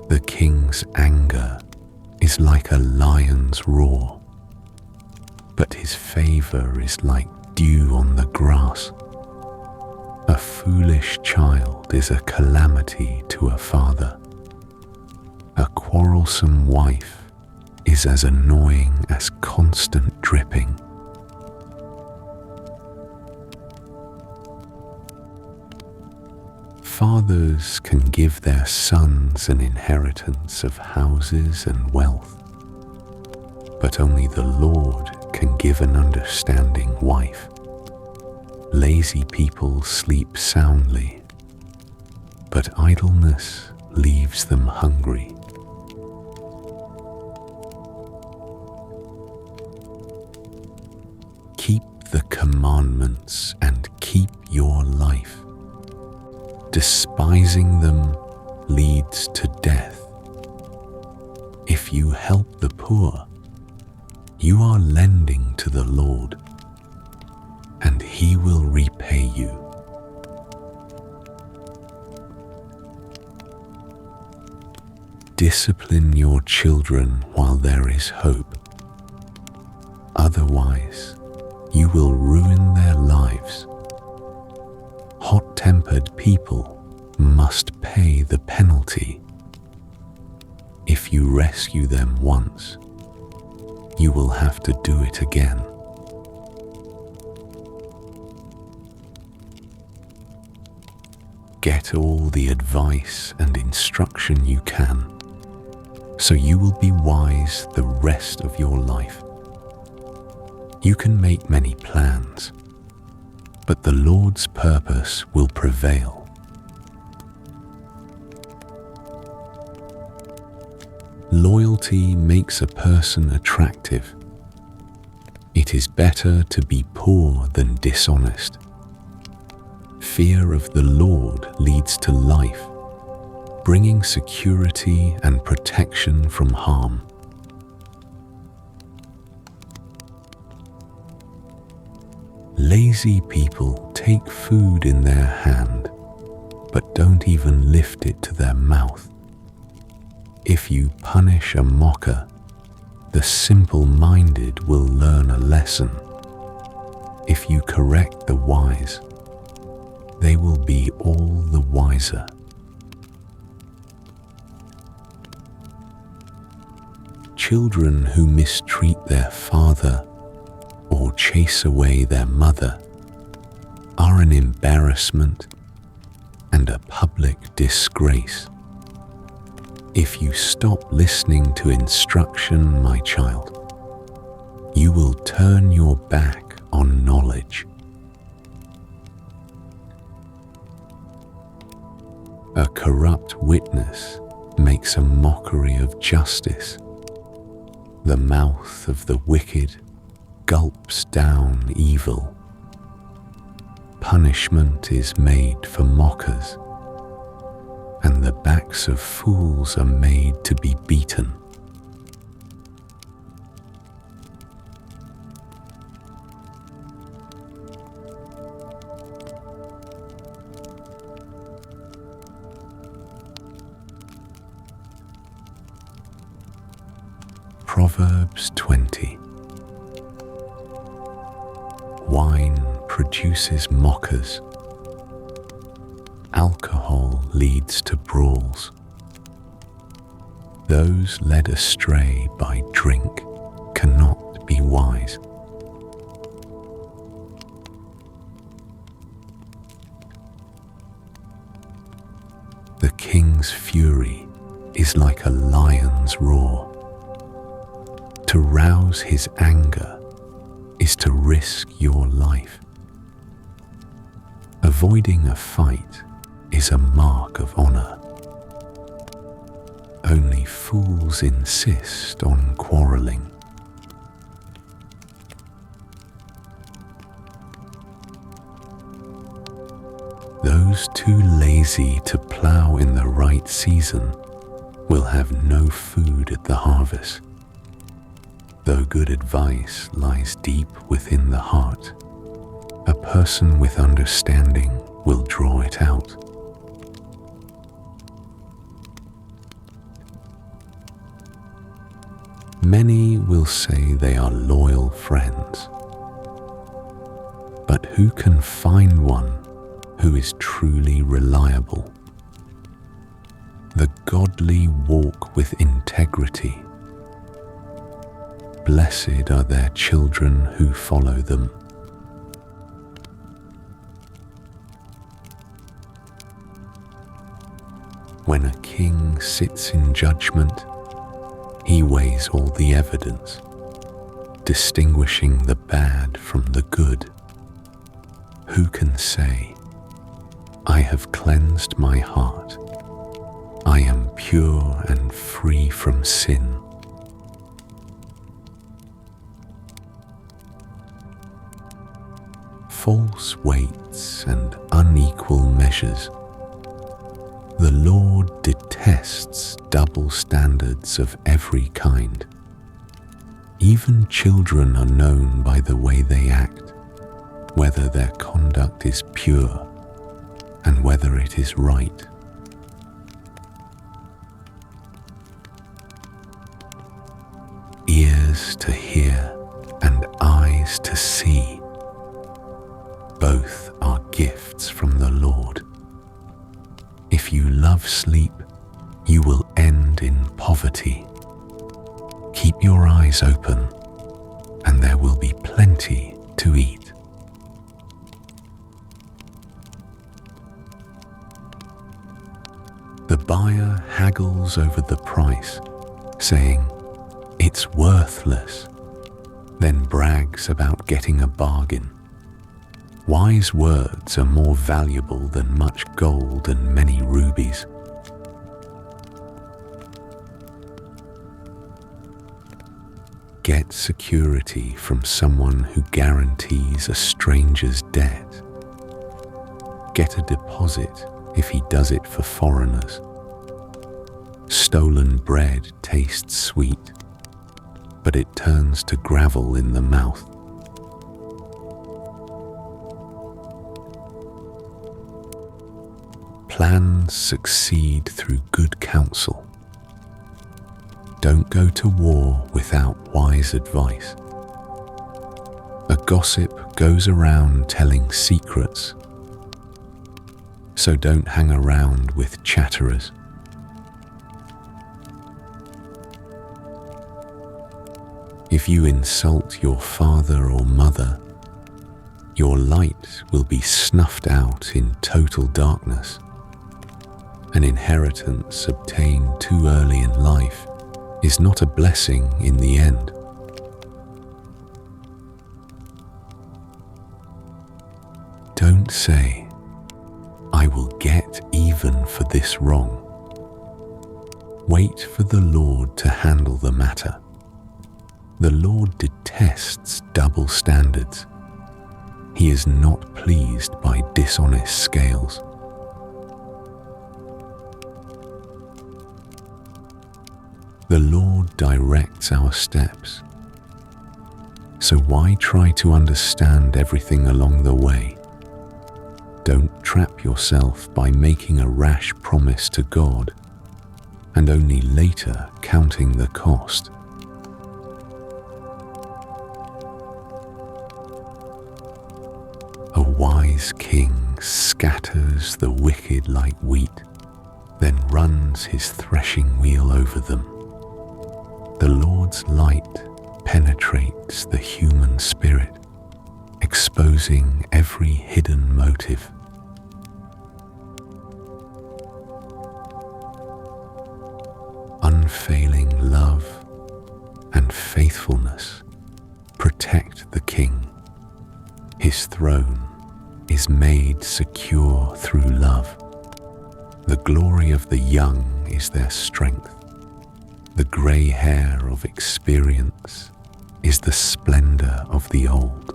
[SPEAKER 1] The king's anger is like a lion's roar, but his favor is like dew on the grass. A foolish child is a calamity to a father. A quarrelsome wife is as annoying as constant dripping. Fathers can give their sons an inheritance of houses and wealth, but only the Lord can give an understanding wife. Lazy people sleep soundly, but idleness leaves them hungry. Keep the commandments and keep your life. Despising them leads to death. If you help the poor, you are lending to the Lord, and He will repay you. Discipline your children while there is hope. Otherwise, you will ruin their lives. Hot-tempered people must pay the penalty. If you rescue them once, you will have to do it again. Get all the advice and instruction you can, so you will be wise the rest of your life. You can make many plans, but the Lord's purpose will prevail. Loyalty makes a person attractive. It is better to be poor than dishonest. Fear of the Lord leads to life, bringing security and protection from harm. Lazy people take food in their hand, but don't even lift it to their mouth. If you punish a mocker, the simple-minded will learn a lesson. If you correct the wise, they will be all the wiser. Children who mistreat their father or chase away their mother are an embarrassment and a public disgrace. If you stop listening to instruction, my child, you will turn your back on knowledge. A corrupt witness makes a mockery of justice. The mouth of the wicked gulps down evil. Punishment is made for mockers, and the backs of fools are made to be beaten. Proverbs 20. Wine produces mockers. Alcohol leads to brawls. Those led astray by drink cannot be wise. The king's fury is like a lion's roar. To rouse his anger is to risk your life. Avoiding a fight is a mark of honor. Only fools insist on quarreling. Those too lazy to plow in the right season will have no food at the harvest. Though good advice lies deep within the heart, a person with understanding will draw it out. Many will say they are loyal friends, but who can find one who is truly reliable? The godly walk with integrity. Blessed are their children who follow them. When a king sits in judgment, he weighs all the evidence, distinguishing the bad from the good. Who can say, I have cleansed my heart, I am pure and free from sin? False weights and unequal measures. The Lord detests double standards of every kind. Even children are known by the way they act, whether their conduct is pure and whether it is right. Ears to hear and eyes to see. Both are gifts from the Lord. If you love sleep, you will end in poverty. Keep your eyes open, and there will be plenty to eat. buyer haggles over the price, saying, "It's worthless," then brags about getting a bargain. Wise words are more valuable than much gold and many rubies. Get security from someone who guarantees a stranger's debt. Get a deposit if he does it for foreigners. Stolen bread tastes sweet, but it turns to gravel in the mouth. Plans succeed through good counsel. Don't go to war without wise advice. A gossip goes around telling secrets, so don't hang around with chatterers. If you insult your father or mother, your light will be snuffed out in total darkness. An inheritance obtained too early in life is not a blessing in the end. Don't say, "I will get even for this wrong." Wait for the Lord to handle the matter. The Lord detests double standards. He is not pleased by dishonest scales. The Lord directs our steps, so why try to understand everything along the way? Don't trap yourself by making a rash promise to God and only later counting the cost. A wise king scatters the wicked like wheat, then runs his threshing wheel over them. The Lord's light penetrates the human spirit, exposing every hidden motive. Unfailing love and faithfulness protect the king. His throne is made secure through love. The glory of the young is their strength. The grey hair of experience is the splendor of the old.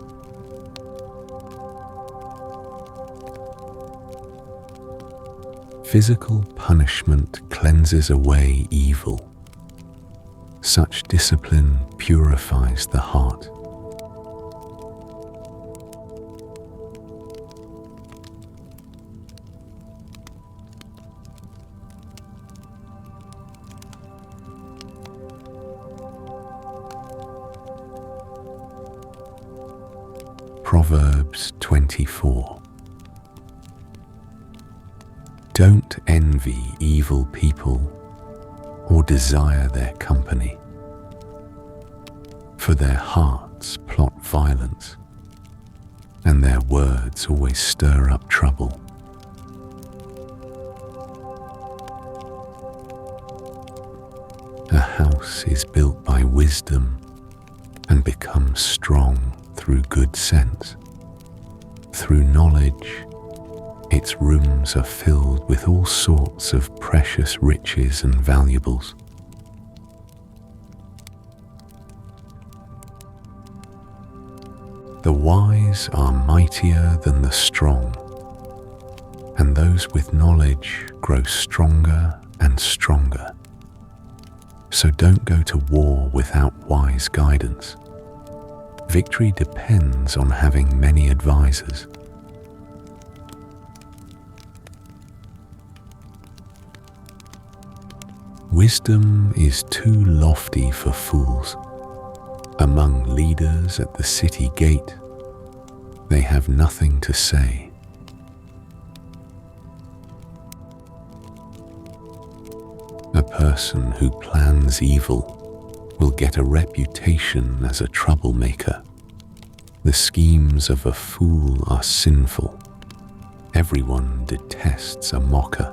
[SPEAKER 1] Physical punishment cleanses away evil. Such discipline purifies the heart. Proverbs 24. Don't envy evil people or desire their company, for their hearts plot violence, and their words always stir up trouble. A house is built by wisdom and becomes strong through good sense. Through knowledge, its rooms are filled with all sorts of precious riches and valuables. The wise are mightier than the strong, and those with knowledge grow stronger and stronger. So don't go to war without wise guidance. Victory depends on having many advisors. Wisdom is too lofty for fools. Among leaders at the city gate, they have nothing to say. A person who plans evil will get a reputation as a troublemaker. The schemes of a fool are sinful. Everyone detests a mocker.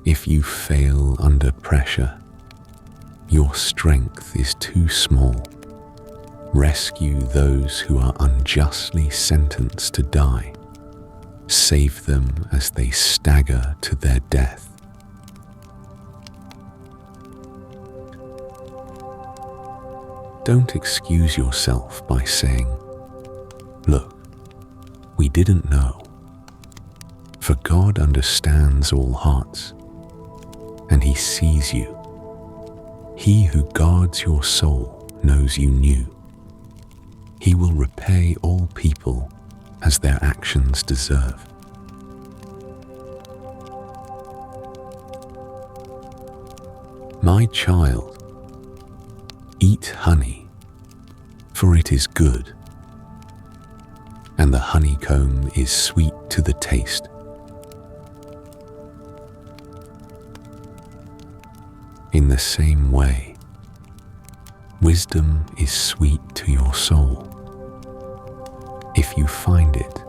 [SPEAKER 1] If you fail under pressure, your strength is too small. Rescue those who are unjustly sentenced to die. Save them as they stagger to their death. Don't excuse yourself by saying, "Look, we didn't know." For God understands all hearts, and He sees you. He who guards your soul knows you knew. He will repay all people as their actions deserve. My child, eat honey, for it is good, and the honeycomb is sweet to the taste. In the same way, wisdom is sweet to your soul. If you find it,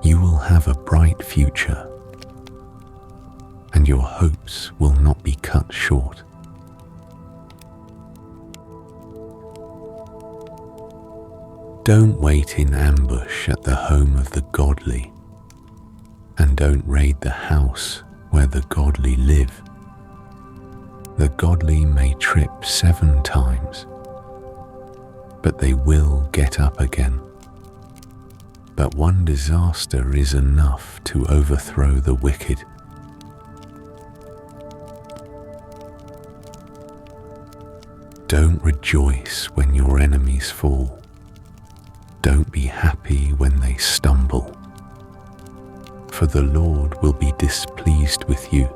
[SPEAKER 1] you will have a bright future, and your hopes will not be cut short. Don't wait in ambush at the home of the godly, and don't raid the house where the godly live. The godly may trip 7 times, but they will get up again. But one disaster is enough to overthrow the wicked. Don't rejoice when your enemies fall. Don't be happy when they stumble, for the Lord will be displeased with you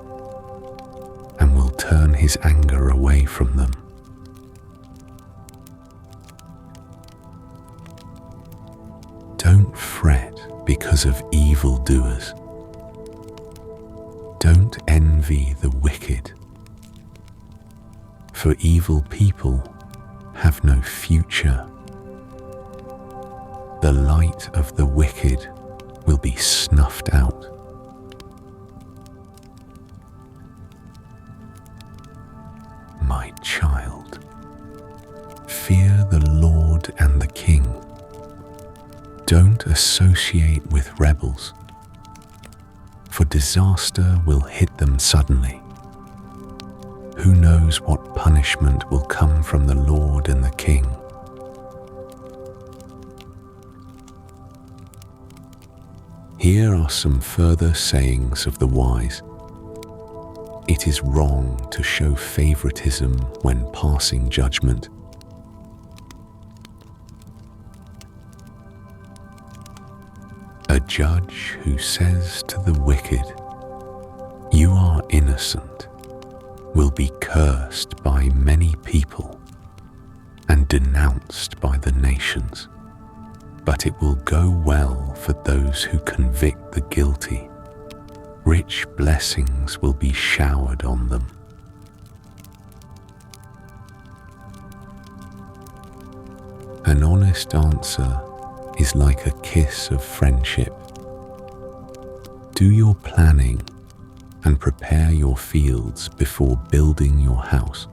[SPEAKER 1] and will turn His anger away from them. Don't fret because of evildoers. Don't envy the wicked, for evil people have no future. The light of the wicked will be snuffed out. My child, fear the Lord and the King. Don't associate with rebels, for disaster will hit them suddenly. Who knows what punishment will come from the Lord and the King? Here are some further sayings of the wise. It is wrong to show favoritism when passing judgment. A judge who says to the wicked, "You are innocent," will be cursed by many people and denounced by the nations. But it will go well for those who convict the guilty. Rich blessings will be showered on them. An honest answer is like a kiss of friendship. Do your planning and prepare your fields before building your house.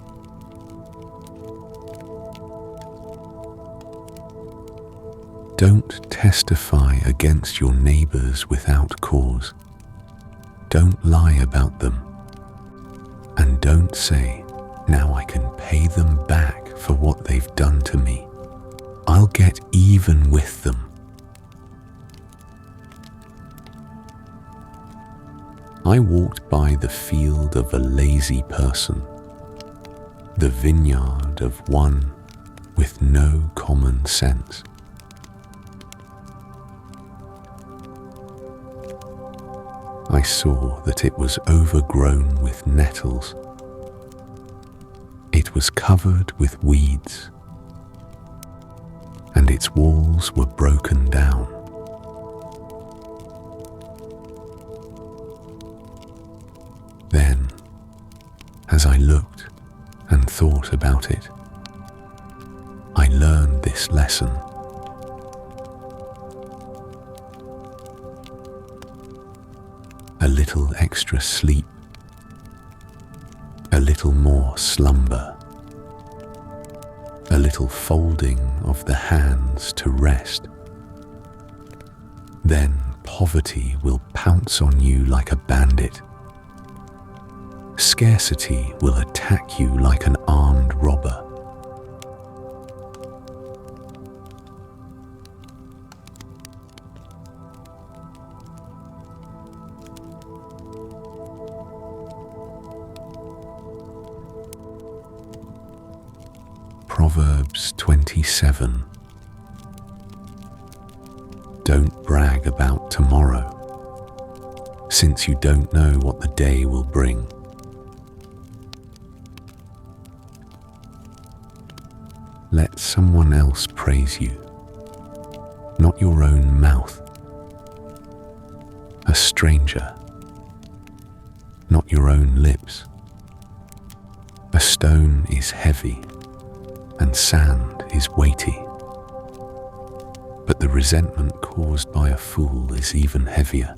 [SPEAKER 1] Don't testify against your neighbors without cause. Don't lie about them. And don't say, "Now I can pay them back for what they've done to me. I'll get even with them." I walked by the field of a lazy person, the vineyard of one with no common sense. I saw that it was overgrown with nettles. It was covered with weeds, and its walls were broken down. Then, as I looked and thought about it, I learned this lesson. A little extra sleep a little more slumber, a little folding of the hands to rest. Then poverty will pounce on you like a bandit. Scarcity will attack you like an armed robber. Proverbs 27. Don't brag about tomorrow, since you don't know what the day will bring. Let someone else praise you, not your own mouth. A stranger, not your own lips. A stone is heavy, and sand is weighty. But the resentment caused by a fool is even heavier.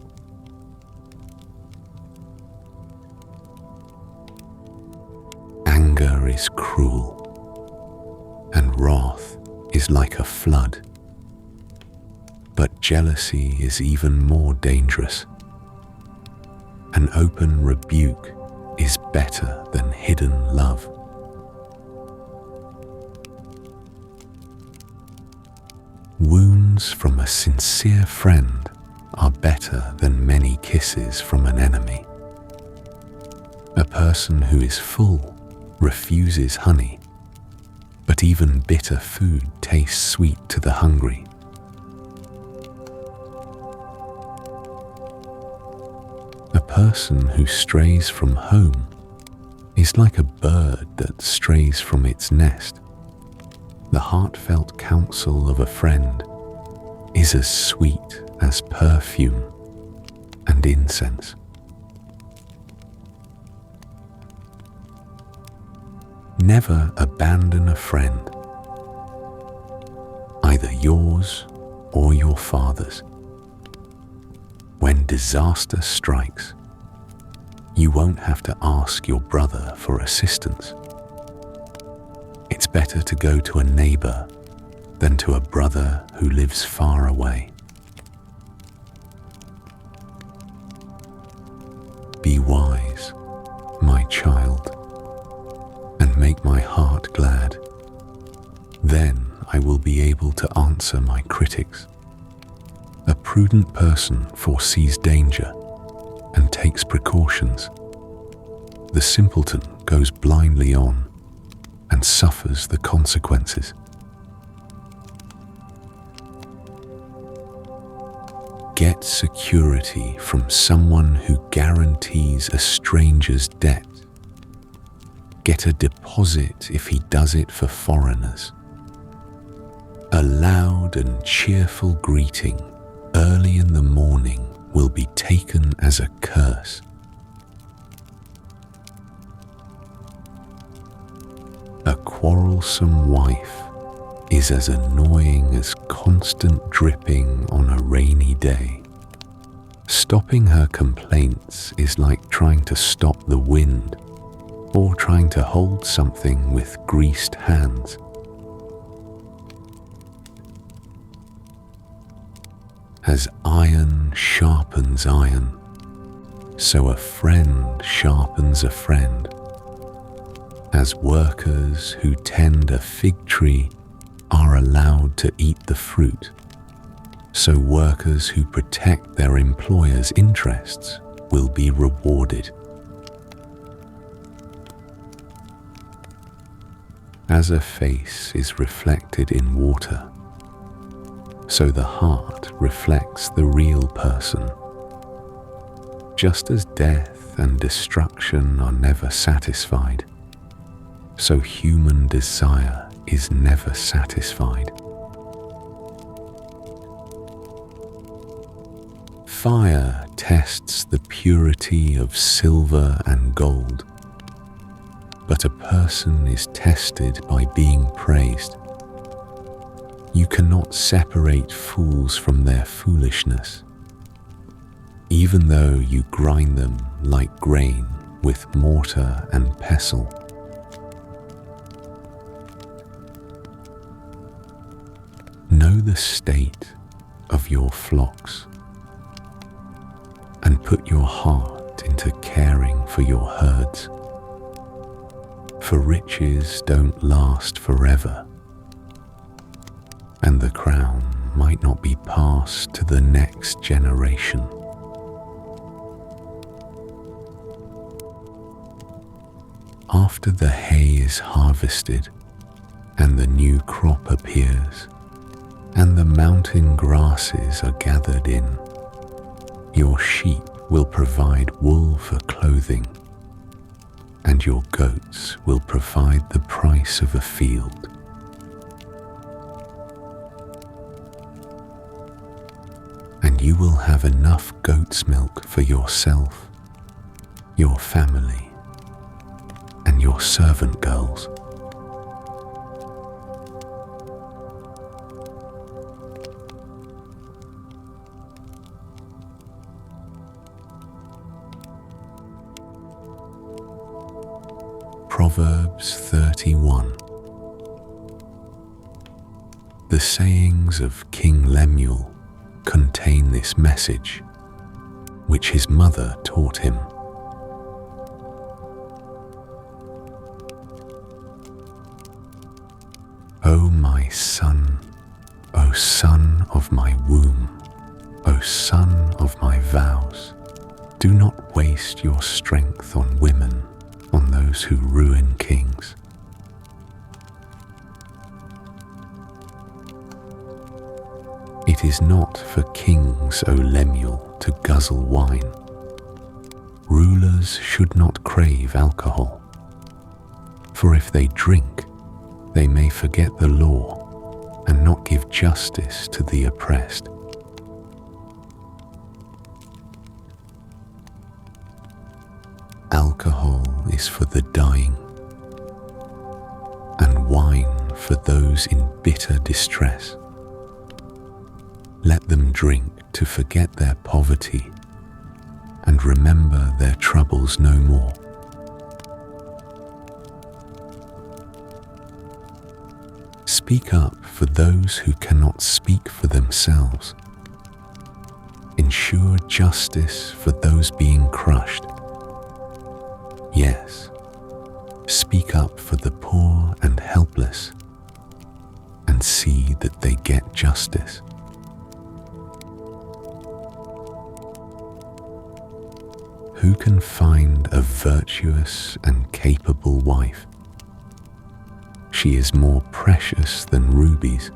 [SPEAKER 1] Anger is cruel, and wrath is like a flood. But jealousy is even more dangerous. An open rebuke is better than hidden love. Wounds from a sincere friend are better than many kisses from an enemy. A person who is full refuses honey, but even bitter food tastes sweet to the hungry. A person who strays from home is like a bird that strays from its nest. The heartfelt counsel of a friend is as sweet as perfume and incense. Never abandon a friend, either yours or your father's. When disaster strikes, you won't have to ask your brother for assistance. It's better to go to a neighbor than to a brother who lives far away. Be wise, my child, and make my heart glad. Then I will be able to answer my critics. A prudent person foresees danger and takes precautions. The simpleton goes blindly on and suffers the consequences. Get security from someone who guarantees a stranger's debt. Get a deposit if he does it for foreigners. A loud and cheerful greeting early in the morning will be taken as a curse. A quarrelsome wife is as annoying as constant dripping on a rainy day. Stopping her complaints is like trying to stop the wind or trying to hold something with greased hands. As iron sharpens iron, so a friend sharpens a friend. As workers who tend a fig tree are allowed to eat the fruit, so workers who protect their employer's interests will be rewarded. As a face is reflected in water, so the heart reflects the real person. Just as death and destruction are never satisfied, so human desire is never satisfied. Fire tests the purity of silver and gold, but a person is tested by being praised. You cannot separate fools from their foolishness. Even though you grind them like grain with mortar and pestle. Know the state of your flocks and put your heart into caring for your herds. For riches don't last forever, and the crown might not be passed to the next generation. After the hay is harvested and the new crop appears, and the mountain grasses are gathered in, your sheep will provide wool for clothing, and your goats will provide the price of a field. And you will have enough goat's milk for yourself, your family, and your servant girls. Proverbs 31. The sayings of King Lemuel contain this message, which his mother taught him. O my son, O son of my womb, O son of my vows, do not waste your strength on women, on those who ruin kings. It is not for kings, O Lemuel, to guzzle wine. Rulers should not crave alcohol, for if they drink, they may forget the law and not give justice to the oppressed. Alcohol is for the dying, and wine for those in bitter distress. Let them drink to forget their poverty and remember their troubles no more. Speak up for those who cannot speak for themselves. Ensure justice for those being crushed. Yes, speak up for the poor and helpless, and see that they get justice. Who can find a virtuous and capable wife? She is more precious than rubies.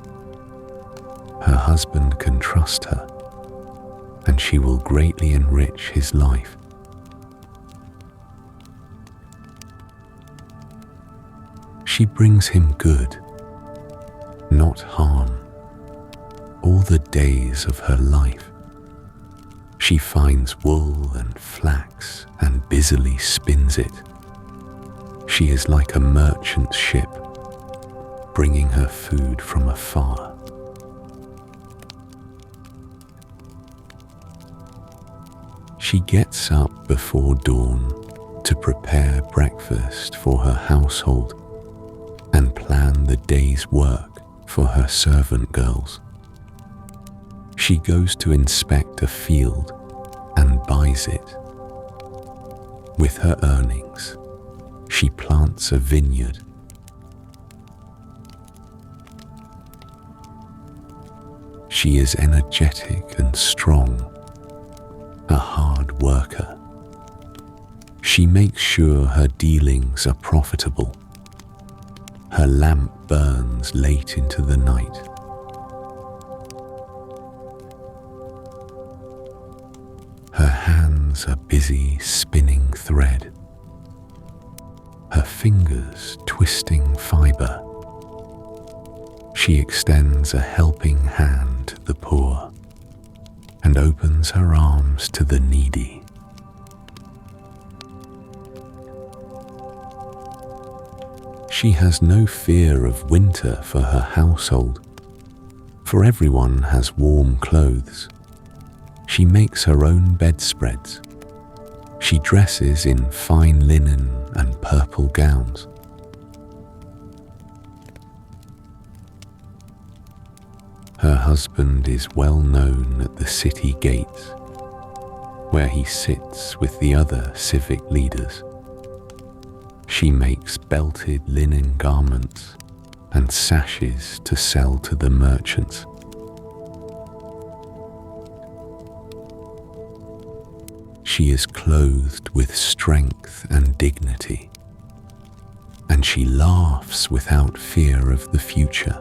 [SPEAKER 1] Her husband can trust her, and she will greatly enrich his life. She brings him good, not harm, all the days of her life. She finds wool and flax and busily spins it. She is like a merchant ship, bringing her food from afar. She gets up before dawn to prepare breakfast for her household and plan the day's work for her servant girls. She goes to inspect a field and buys it. With her earnings, she plants a vineyard. She is energetic and strong, a hard worker. She makes sure her dealings are profitable. Her lamp burns late into the night. Her hands are busy spinning thread, her fingers twisting fibre. She extends a helping hand to the poor and opens her arms to the needy. She has no fear of winter for her household, for everyone has warm clothes. She makes her own bedspreads. She dresses in fine linen and purple gowns. Her husband is well known at the city gates, where he sits with the other civic leaders. She makes belted linen garments and sashes to sell to the merchants. She is clothed with strength and dignity, and she laughs without fear of the future.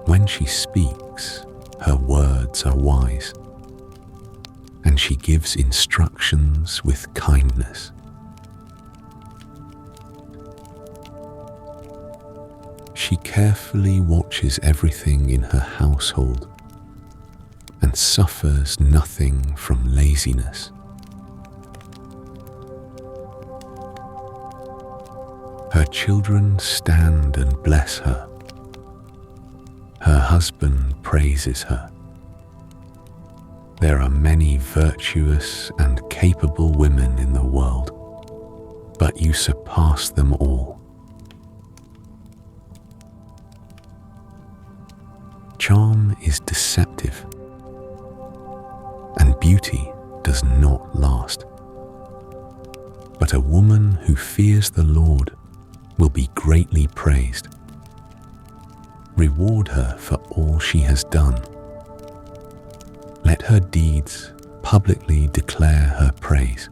[SPEAKER 1] When she speaks, her words are wise, and she gives instructions with kindness. She carefully watches everything in her household and suffers nothing from laziness. Her children stand and bless her. Her husband praises her. There are many virtuous and capable women in the world, but you surpass them all. Charm is deceptive, and beauty does not last. But a woman who fears the Lord will be greatly praised. Reward her for all she has done. Let her deeds publicly declare her praise.